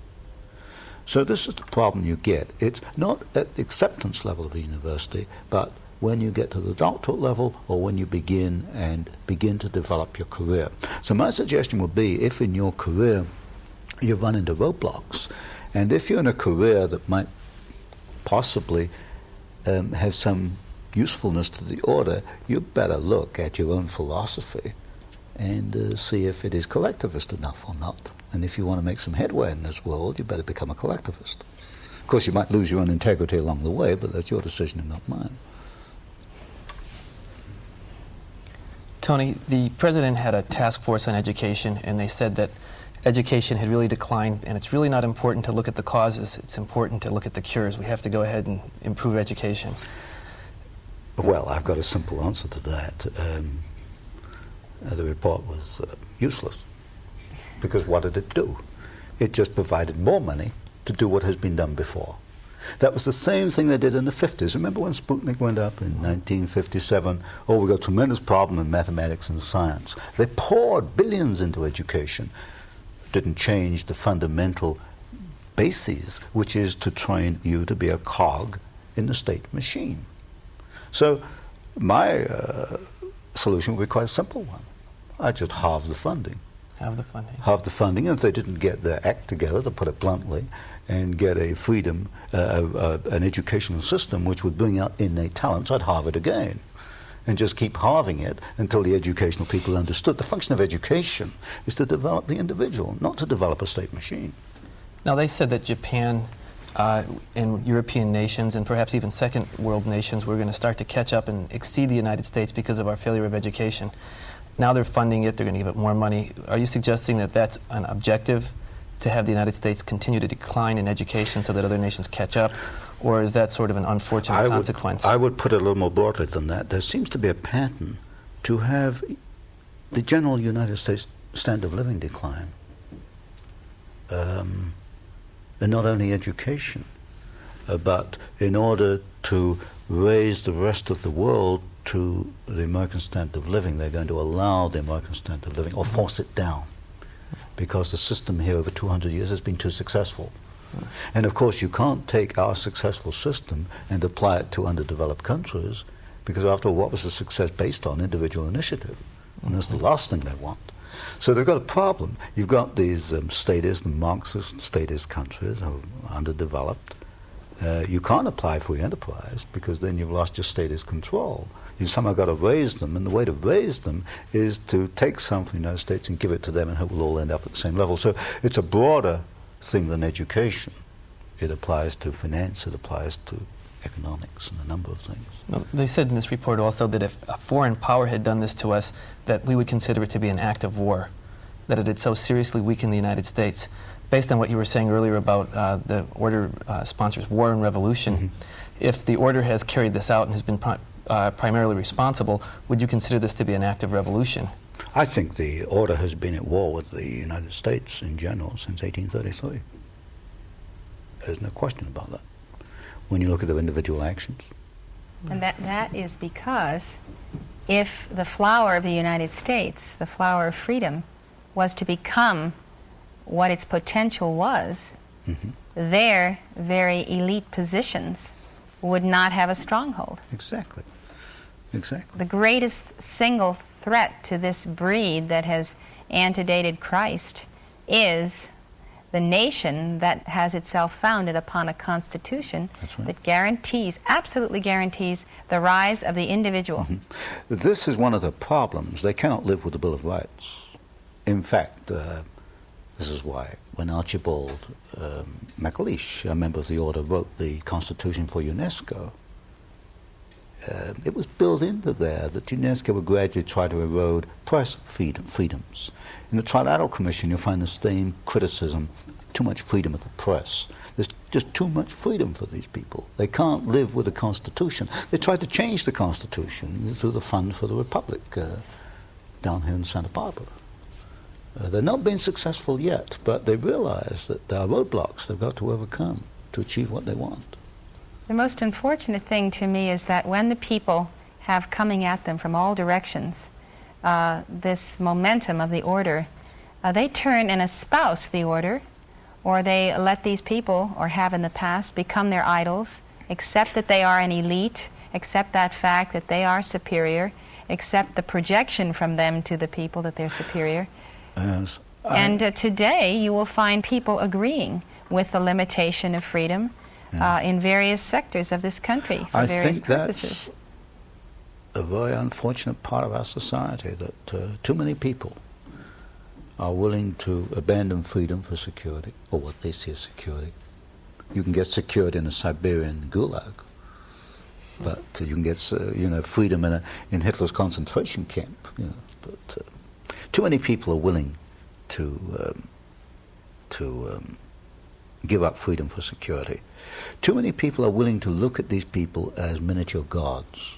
So this is the problem you get. It's not at the acceptance level of the university, but when you get to the doctorate level or when you begin to develop your career. So my suggestion would be, if in your career you run into roadblocks, and if you're in a career that might possibly have some usefulness to the order, you better look at your own philosophy and see if it is collectivist enough or not. And if you want to make some headway in this world, you better become a collectivist. Of course, you might lose your own integrity along the way, but that's your decision and not mine.
Tony, the president had a task force on education, and they said that education had really declined, and it's really not important to look at the causes, it's important to look at the cures. We have to go ahead and improve education.
Well, I've got a simple answer to that. The report was useless, because what did it do? It just provided more money to do what has been done before. That was the same thing they did in the 50s. Remember when Sputnik went up in 1957? Oh, we got a tremendous problem in mathematics and science. They poured billions into education. It didn't change the fundamental basis, which is to train you to be a cog in the state machine. So my solution would be quite a simple one. I'd just halve the funding.
Halve the funding.
Halve the funding, and if they didn't get their act together, to put it bluntly, and get a freedom, an educational system which would bring out innate talents, I'd halve it again. And just keep halving it until the educational people understood the function of education is to develop the individual, not to develop a state machine.
Now, they said that Japan and European nations, and perhaps even second world nations, were going to start to catch up and exceed the United States because of our failure of education. Now they're funding it, they're going to give it more money. Are you suggesting that that's an objective, to have the United States continue to decline in education so that other nations catch up? Or is that sort of an unfortunate consequence?
I would put it a little more broadly than that. There seems to be a pattern to have the general United States standard of living decline. And not only education, but in order to raise the rest of the world to the American standard of living, they're going to allow the American standard of living or force it down, because the system here over 200 years has been too successful. And of course, you can't take our successful system and apply it to underdeveloped countries, because after all, what was the success based on? Individual initiative. And that's the last thing they want. So they've got a problem. You've got these statist and Marxist statist countries who are underdeveloped. You can't apply free enterprise, because then you've lost your statist control. You've somehow got to raise them, and the way to raise them is to take some from the United States and give it to them, and hope we'll all end up at the same level. So it's a broader thing than education. It applies to finance, it applies to economics, and a number of things.
Well, they said in this report also that if a foreign power had done this to us, that we would consider it to be an act of war, that it had so seriously weakened the United States. Based on what you were saying earlier about the order sponsors war and revolution, if the order has carried this out and has been primarily responsible, would you consider this to be an act of revolution?
I think the order has been at war with the United States in general since 1833. There's no question about that, when you look at their individual actions.
And that is because if the flower of the United States, the flower of freedom, was to become what its potential was, their very elite positions would not have a stronghold.
Exactly. Exactly.
The greatest single threat to this breed that has antedated Christ is the nation that has itself founded upon a constitution that guarantees, absolutely guarantees, the rise of the individual.
This is one of the problems. They cannot live with the Bill of Rights. In fact, this is why when Archibald MacLeish, a member of the order, wrote the Constitution for UNESCO, it was built into there that UNESCO would gradually try to erode press freedoms. In the Trilateral Commission, you'll find the same criticism: too much freedom of the press. There's just too much freedom for these people. They can't live with the Constitution. They tried to change the Constitution through the Fund for the Republic down here in Santa Barbara. They're not being successful yet, but they realize that there are roadblocks they've got to overcome to achieve what they want.
The most unfortunate thing to me is that when the people have coming at them from all directions this momentum of the order, they turn and espouse the order, or they let these people, or have in the past, become their idols, accept that they are an elite, accept that fact that they are superior, accept the projection from them to the people that they're superior.
Yes,
and today you will find people agreeing with the limitation of freedom in various sectors of this country for various purposes.
That's a very unfortunate part of our society, that too many people are willing to abandon freedom for security, or what they see as security. You can get security in a Siberian gulag, but you can get freedom in Hitler's concentration camp. But too many people are willing to give up freedom for security. Too many people are willing to look at these people as miniature gods.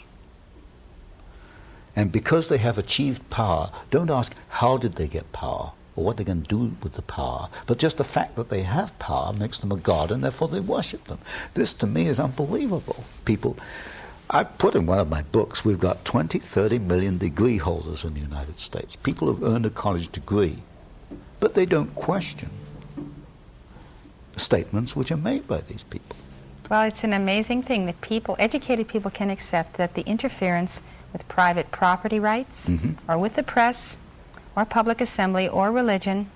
And because they have achieved power, don't ask how did they get power or what they're going to do with the power, but just the fact that they have power makes them a god, and therefore they worship them. This to me is unbelievable. People, I put in one of my books, we've got 20, 30 million degree holders in the United States. People who've earned a college degree, but they don't question statements which are made by these people.
Well, it's an amazing thing that people, educated people, can accept that the interference with private property rights, or with the press, or public assembly, or religion,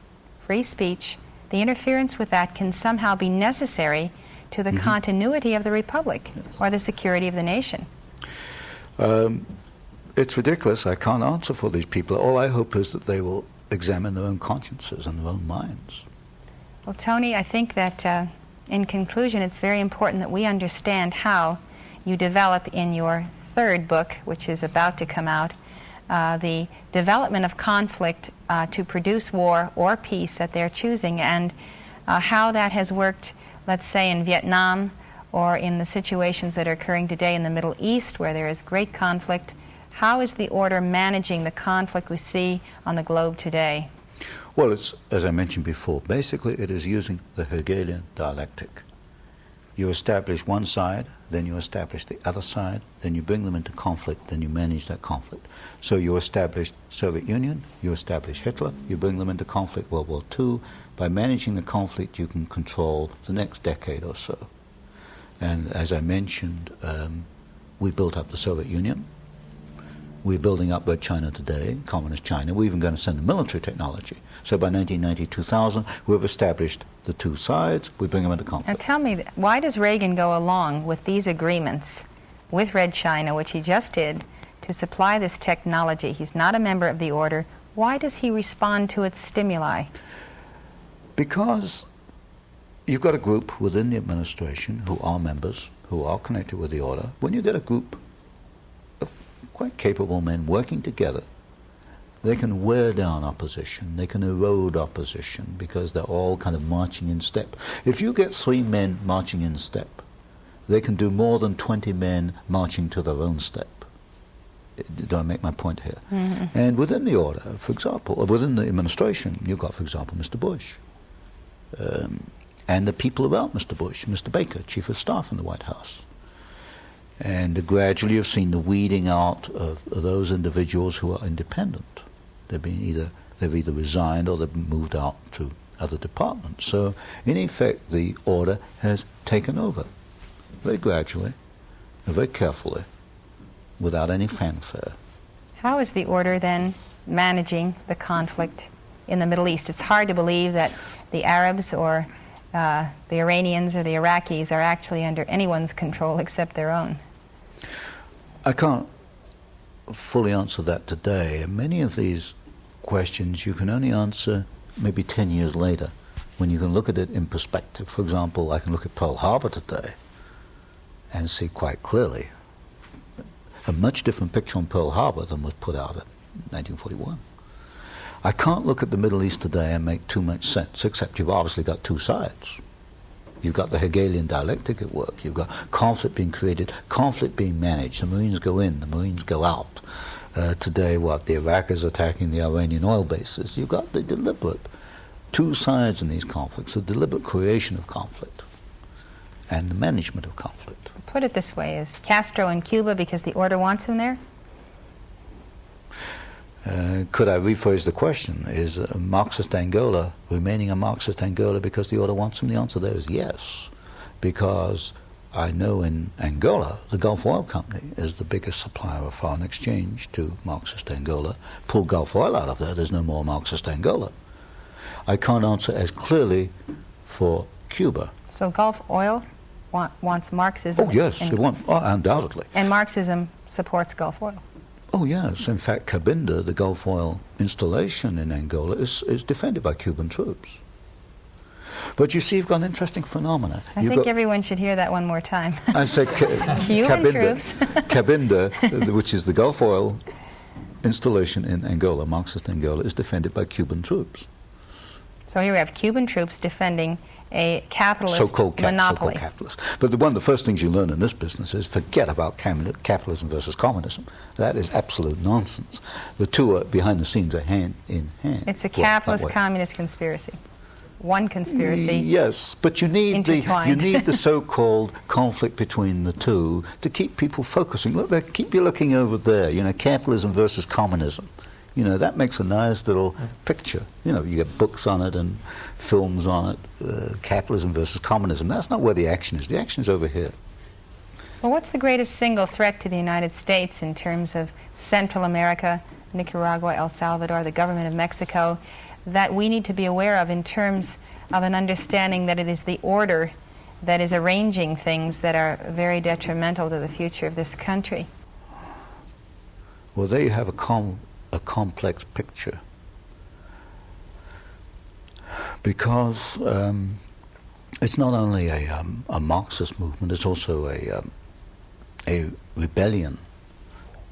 free speech, the interference with that can somehow be necessary to the continuity of the republic, or the security of the nation.
It's ridiculous. I can't answer for these people. All I hope is that they will examine their own consciences and their own minds.
Well, Tony, I think that in conclusion, it's very important that we understand how you develop in your third book, which is about to come out, the development of conflict to produce war or peace at their choosing, and how that has worked, let's say, in Vietnam, or in the situations that are occurring today in the Middle East, where there is great conflict. How is the order managing the conflict we see on the globe today?
Well, it's, as I mentioned before, basically it is using the Hegelian dialectic. You establish one side, then you establish the other side, then you bring them into conflict, then you manage that conflict. So you establish Soviet Union, you establish Hitler, you bring them into conflict, World War II. By managing the conflict, you can control the next decade or so. And as I mentioned, we built up the Soviet Union. We're building up Red China today, Communist China. We're even going to send the military technology. So by 1990, 2000, we've established the two sides. We bring them into conflict.
Now tell me, why does Reagan go along with these agreements with Red China, which he just did, to supply this technology? He's not a member of the order. Why does he respond to its stimuli?
Because you've got a group within the administration who are members, who are connected with the order. When you get a group of quite capable men working together, they can wear down opposition, they can erode opposition, because they're all kind of marching in step. If you get 3 men marching in step, they can do more than 20 men marching to their own step. Do I make my point here? And within the order, for example, or within the administration, you've got, for example, Mr. Bush, and the people around Mr. Bush, Mr. Baker, Chief of Staff in the White House. And gradually you've seen the weeding out of those individuals who are independent. They've either resigned or they've moved out to other departments. So, in effect, the order has taken over very gradually and very carefully without any fanfare.
How is the order then managing the conflict in the Middle East? It's hard to believe that the Arabs or the Iranians or the Iraqis are actually under anyone's control except their own.
I can't fully answer that today. And many of these questions you can only answer maybe 10 years later when you can look at it in perspective. For example, I can look at Pearl Harbor today and see quite clearly a much different picture on Pearl Harbor than was put out in 1941. I can't look at the Middle East today and make too much sense, except you've obviously got two sides. You've got the Hegelian dialectic at work. You've got conflict being created, conflict being managed. The Marines go in, the Marines go out. Today, the Iraq is attacking the Iranian oil bases. You've got the deliberate two sides in these conflicts, the deliberate creation of conflict and the management of conflict.
Put it this way, is Castro in Cuba because the order wants him there?
Could I rephrase the question? Is Marxist Angola remaining a Marxist Angola because the order wants him? The answer there is yes, because I know in Angola, the Gulf Oil Company is the biggest supplier of foreign exchange to Marxist Angola. Pull Gulf oil out of there, there's no more Marxist Angola. I can't answer as clearly for Cuba.
So Gulf oil wants Marxism?
Oh, yes, it wants, undoubtedly.
And Marxism supports Gulf oil?
Oh, yes. In fact, Cabinda, the Gulf oil installation in Angola, is defended by Cuban troops. But you see, you've got an interesting phenomena.
I think everyone should hear that one more time.
I say
Cuban troops.
Cabinda, which is the Gulf oil installation in Angola, Marxist Angola, is defended by Cuban troops.
So here we have Cuban troops defending a capitalist
so-called
monopoly.
So-called capitalist. But one of the first things you learn in this business is forget about capitalism versus communism. That is absolute nonsense. The two are, behind the scenes, are hand in hand.
It's a capitalist-communist conspiracy. One conspiracy.
Yes, but you need the so-called conflict between the two to keep people focusing. Look, keep you looking over there. You know, capitalism versus communism. You know, that makes a nice little picture. You know, you get books on it and films on it, capitalism versus communism. That's not where the action is. The action is over here.
Well, what's the greatest single threat to the United States in terms of Central America, Nicaragua, El Salvador, the government of Mexico, that we need to be aware of in terms of an understanding that it is the order that is arranging things that are very detrimental to the future of this country?
Well, there you have a complex picture, because it's not only a Marxist movement, it's also a rebellion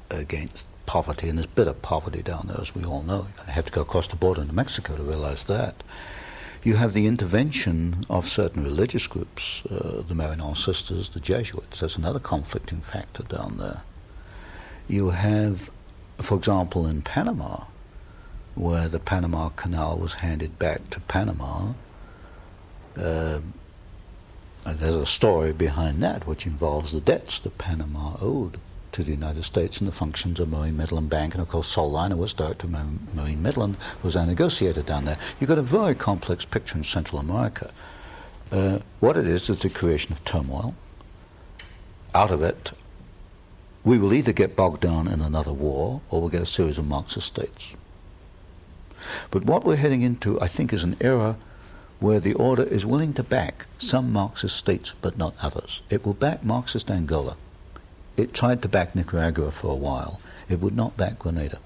against poverty, and there's bitter poverty down there, as we all know. You have to go across the border into Mexico to realize that. You have the intervention of certain religious groups, the Maryknoll Sisters, the Jesuits. That's another conflicting factor down there. You have, for example, in Panama, where the Panama Canal was handed back to Panama, and there's a story behind that which involves the debts that Panama owed to the United States and the functions of Marine Midland Bank, and of course Sol Liner was director of Marine Midland, was our negotiator down there. You've got a very complex picture in Central America. What it is the creation of turmoil. Out of it, we will either get bogged down in another war or we'll get a series of Marxist states. But what we're heading into, I think, is an era where the order is willing to back some Marxist states but not others. It will back Marxist Angola. It tried to back Nicaragua for a while. It would not back Grenada.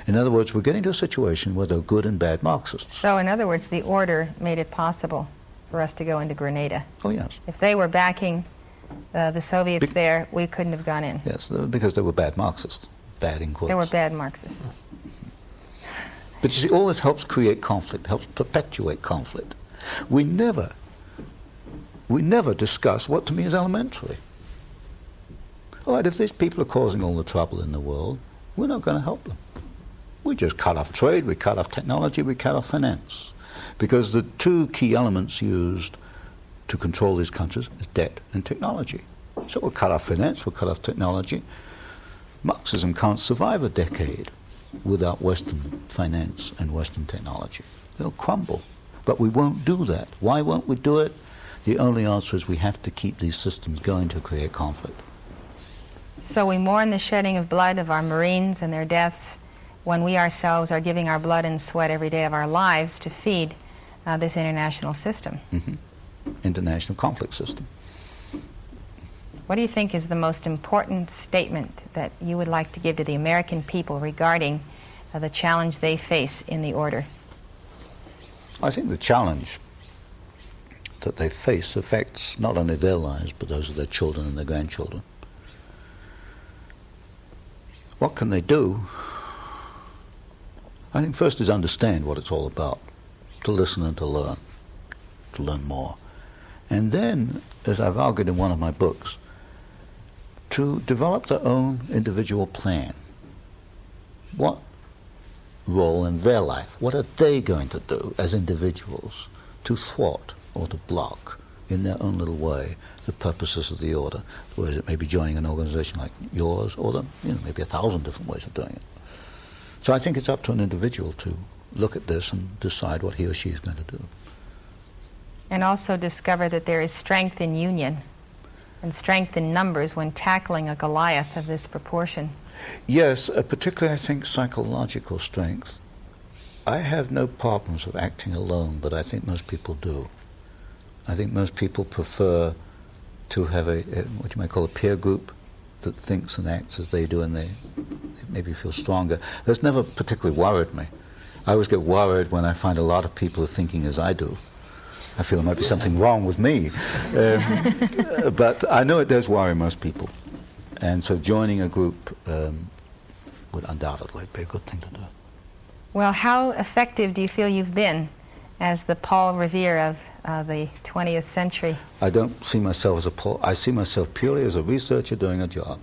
In other words, we're getting to a situation where there are good and bad Marxists.
So, in other words, the order made it possible for us to go into Grenada.
Oh, yes.
If they were backing the Soviets there, we couldn't have gone in.
Yes, because they were bad Marxists. Bad in quotes.
They were bad Marxists.
But you see, all this helps create conflict, helps perpetuate conflict. We never discuss what to me is elementary. All right, if these people are causing all the trouble in the world, we're not going to help them. We just cut off trade, we cut off technology, we cut off finance. Because the two key elements used to control these countries is debt and technology. So we'll cut off finance, we'll cut off technology. Marxism can't survive a decade without Western finance and Western technology. It'll crumble. But we won't do that. Why won't we do it? The only answer is we have to keep these systems going to create conflict.
So we mourn the shedding of blood of our Marines and their deaths when we ourselves are giving our blood and sweat every day of our lives to feed this international system.
International conflict system.
What do you think is the most important statement that you would like to give to the American people regarding the challenge they face in the order?
I think the challenge that they face affects not only their lives, but those of their children and their grandchildren. What can they do? I think first is understand what it's all about, to listen and to learn more. And then, as I've argued in one of my books, to develop their own individual plan. What role in their life, what are they going to do as individuals to thwart or to block in their own little way the purposes of the order? Whereas it may be joining an organization like yours, or maybe 1,000 different ways of doing it. So I think it's up to an individual to look at this and decide what he or she is going to do.
And also discover that there is strength in union and strength in numbers when tackling a Goliath of this proportion.
Yes, particularly I think psychological strength. I have no problems with acting alone, but I think most people do. I think most people prefer to have what you might call a peer group that thinks and acts as they do, and they maybe feel stronger. That's never particularly worried me. I always get worried when I find a lot of people are thinking as I do. I feel there might be something wrong with me. But I know it does worry most people. And so joining a group would undoubtedly be a good thing to do.
Well, how effective do you feel you've been as the Paul Revere of the 20th century?
I don't see myself as a Paul. I see myself purely as a researcher doing a job.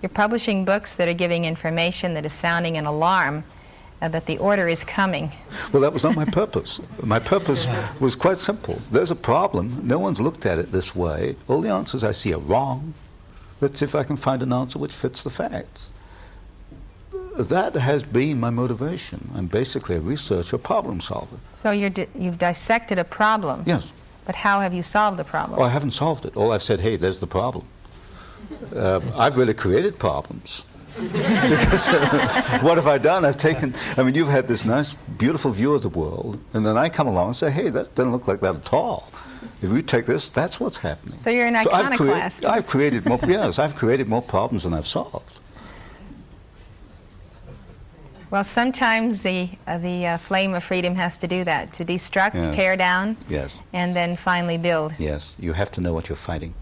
You're publishing books that are giving information that is sounding an alarm that the order is coming.
Well, that was not my purpose. My purpose was quite simple. There's a problem. No one's looked at it this way. All the answers I see are wrong. Let's see if I can find an answer which fits the facts. That has been my motivation. I'm basically a researcher, problem solver.
So you've dissected a problem.
Yes.
But how have you solved the problem?
Well, I haven't solved it. All I've said, hey, there's the problem. I've really created problems. Because what have I done? You've had this nice, beautiful view of the world, and then I come along and say, hey, that doesn't look like that at all. If we take this, that's what's happening.
So you're an iconoclast.
I've created more, yes, I've created more problems than I've solved.
Well, sometimes the flame of freedom has to do that, to destruct,
yes.
tear down,
yes.
and then finally build.
Yes, you have to know what you're fighting.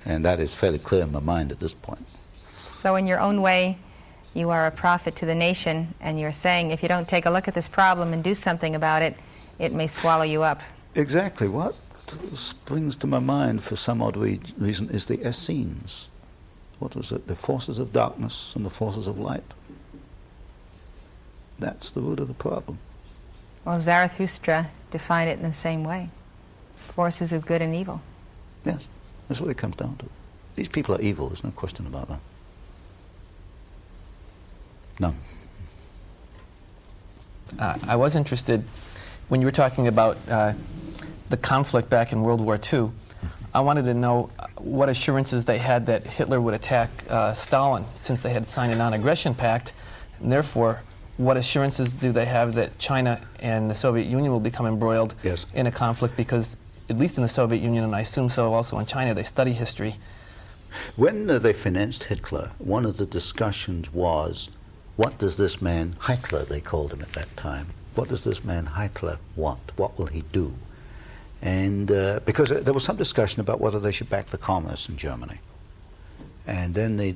And that is fairly clear in my mind at this point.
So in your own way, you are a prophet to the nation, and you're saying if you don't take a look at this problem and do something about it, it may swallow you up.
Exactly. What springs to my mind for some odd reason is the Essenes. What was it? The forces of darkness and the forces of light. That's the root of the problem.
Well, Zarathustra defined it in the same way. Forces of good and evil.
Yes, that's what it comes down to. These people are evil, there's no question about that. None.
I was interested, when you were talking about the conflict back in World War II, I wanted to know what assurances they had that Hitler would attack Stalin, since they had signed a non-aggression pact, and therefore, what assurances do they have that China and the Soviet Union will become embroiled
yes.
in a conflict? Because, at least in the Soviet Union, and I assume so also in China, they study history.
When they financed Hitler, one of the discussions was, what does this man, Hitler they called him at that time, what does this man Hitler want? What will he do? And because there was some discussion about whether they should back the communists in Germany. And then the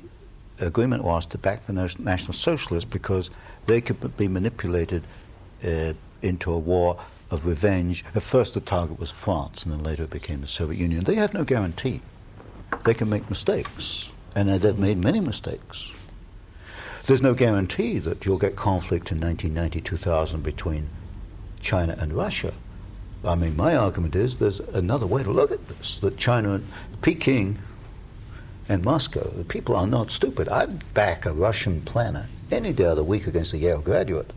agreement was to back the National Socialists because they could be manipulated into a war of revenge. At first the target was France, and then later it became the Soviet Union. They have no guarantee. They can make mistakes, and they've made many mistakes. There's no guarantee that you'll get conflict in 1990-2000 between China and Russia. I mean, my argument is there's another way to look at this, that China, Peking, and Moscow, the people are not stupid. I'd back a Russian planner any day of the week against a Yale graduate.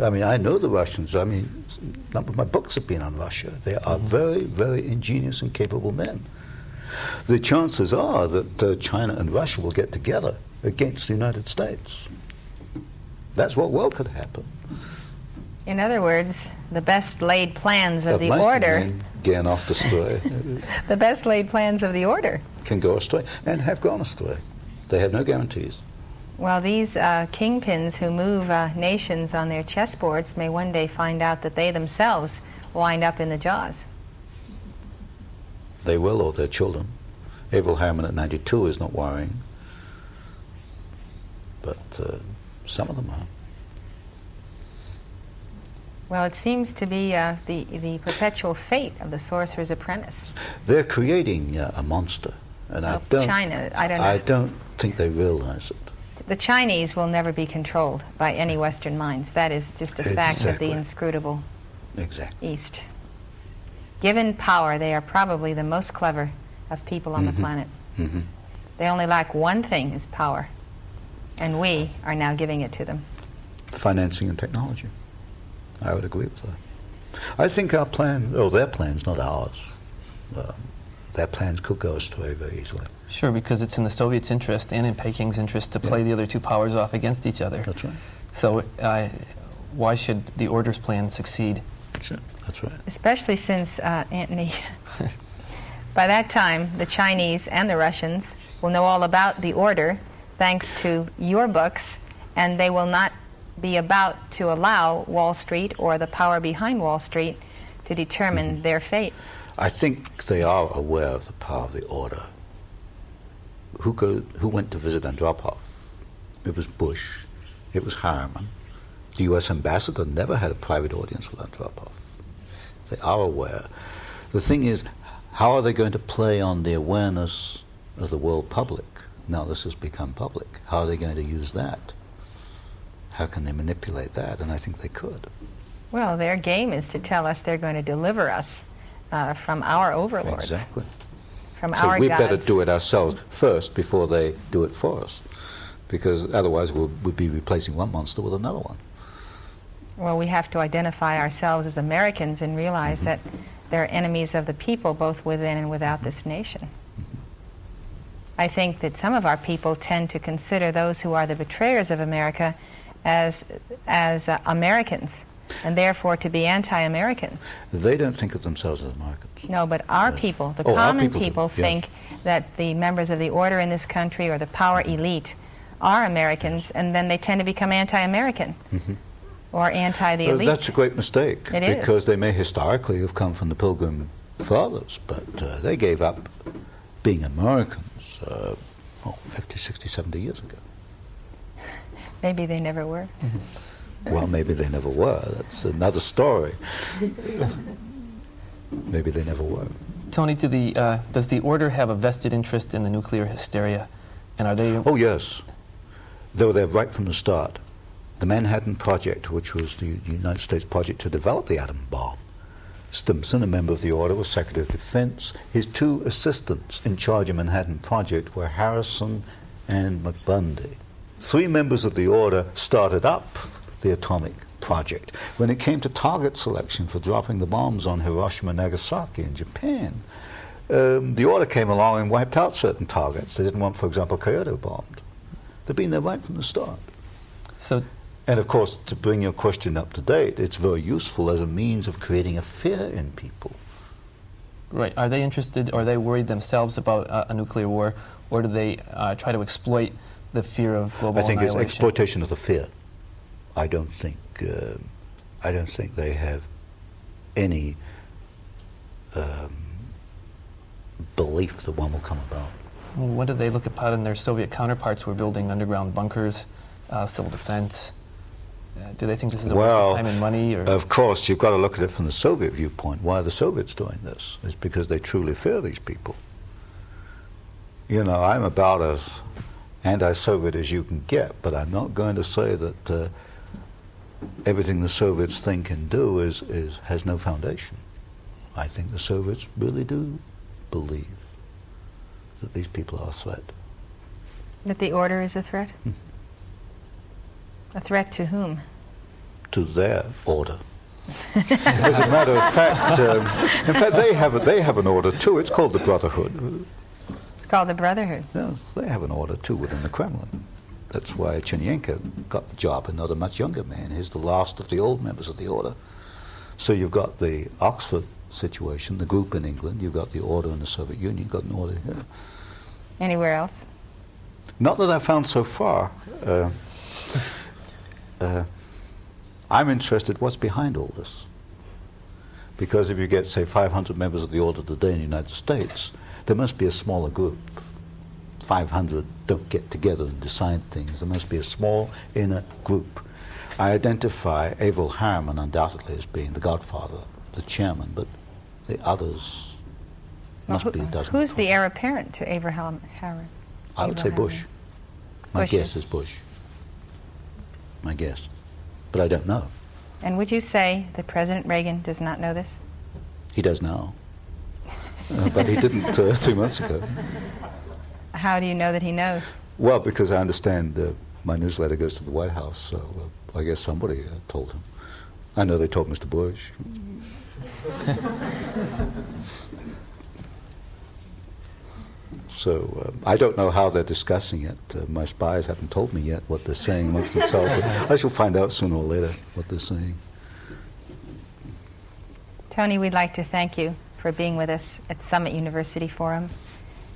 I mean, I know the Russians. I mean, some of my books have been on Russia. They are very, very ingenious and capable men. The chances are that China and Russia will get together against the United States. That's what well could happen.
In other words, the best laid plans of the order
Getting off the stray.
the best laid plans of the order
Can go astray and have gone astray. They have no guarantees.
well, these kingpins who move nations on their chessboards may one day find out that they themselves wind up in the jaws.
They will, or their children. Averell Harriman at 92 is not worrying, but some of them are.
Well, it seems to be the perpetual fate of the sorcerer's apprentice.
They're creating a monster, and
China, I don't know.
I don't think they realize it.
The Chinese will never be controlled by any Western minds. That is just a fact of the inscrutable East. Given power, they are probably the most clever of people on the planet. They only lack one thing, is power. And we are now giving it to them.
Financing and technology. I would agree with that. I think our plan, their plans, not ours, their plans could go astray very easily.
Sure, because it's in the Soviets' interest and in Peking's interest to play the other two powers off against each other.
That's right.
So why should the order's plan succeed?
Sure. That's right.
Especially since, Antony, by that time, the Chinese and the Russians will know all about the order thanks to your books, and they will not be about to allow Wall Street or the power behind Wall Street to determine their fate.
I think they are aware of the power of the order. Who went to visit Andropov? It was Bush. It was Harriman. The U.S. ambassador never had a private audience with Andropov. They are aware. The thing is, how are they going to play on the awareness of the world public? Now this has become public. How are they going to use that? How can they manipulate that? And I think they could.
Well, their game is to tell us they're going to deliver us from our overlords.
Exactly.
From
so
our
we
gods.
better do it ourselves first before they do it for us, because otherwise we'll be replacing one monster with another one.
Well, we have to identify ourselves as Americans and realize that they're enemies of the people, both within and without this nation. I think that some of our people tend to consider those who are the betrayers of America as Americans, and therefore to be anti-American.
They don't think of themselves as Americans.
No, but our people, the common people think that the members of the order in this country or the power elite are Americans, and then they tend to become anti-American or anti-the elite.
That's a great mistake,
It
because
is.
they may historically have come from the Pilgrim Fathers, but they gave up being Americans 50, 60, 70 years ago.
Maybe they never were.
Well, maybe they never were. That's another story. Maybe they never were.
Tony, does the order have a vested interest in the nuclear hysteria? And are they...
Oh, yes. They were there right from the start. The Manhattan Project, which was the United States project to develop the atom bomb. Stimson, a member of the order, was Secretary of Defense. His two assistants in charge of Manhattan Project were Harrison and McBundy. 3 members of the order started up the atomic project. When it came to target selection for dropping the bombs on Hiroshima and Nagasaki in Japan, the order came along and wiped out certain targets. They didn't want, for example, Kyoto bombed. They've been there right from the start. And of course, to bring your question up to date, it's very useful as a means of creating a fear in people.
Right. Are they interested, or are they worried themselves about a nuclear war, or do they try to exploit the fear of global annihilation?
I think it's exploitation of the fear. I don't think they have any belief that one will come about.
Well, what do they look upon in their Soviet counterparts who are building underground bunkers, civil defense? Do they think this is a waste of time and money? Or?
Of course, you've got to look at it from the Soviet viewpoint. Why are the Soviets doing this? It's because they truly fear these people. You know, I'm about as anti-Soviet as you can get, but I'm not going to say that everything the Soviets think and do has no foundation. I think the Soviets really do believe that these people are a threat. That
the order is a threat? A threat to whom?
to their order. As a matter of fact, they have an order too. It's called the Brotherhood.
It's called the Brotherhood.
Yes, they have an order too within the Kremlin. That's why Chernyenko got the job and not a much younger man. He's the last of the old members of the order. So you've got the Oxford situation, the group in England. You've got the order in the Soviet Union. You've got an order here.
Anywhere else?
Not that I've found so far. I'm interested what's behind all this. Because if you get, say, 500 members of the order today in the United States, there must be a smaller group. 500 don't get together and decide things. There must be a small inner group. I identify Averell Harriman undoubtedly as being the godfather, the chairman, but the others must be a dozen.
Who's the heir apparent to Averell Harriman?
I would say Bush. My guess is Bush. My guess. But I don't know.
And would you say that President Reagan does not know this?
He does now. But he didn't 2 months ago.
How do you know that he knows?
Well, because I understand my newsletter goes to the White House, so I guess somebody told him. I know they told Mr. Bush. So I don't know how they're discussing it. My spies haven't told me yet what they're saying amongst themselves, but I shall find out sooner or later what they're saying.
Tony, we'd like to thank you for being with us at Summit University Forum,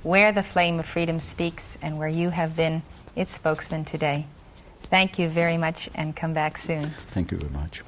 where the flame of freedom speaks and where you have been its spokesman today. Thank you very much and come back soon.
Thank you very much.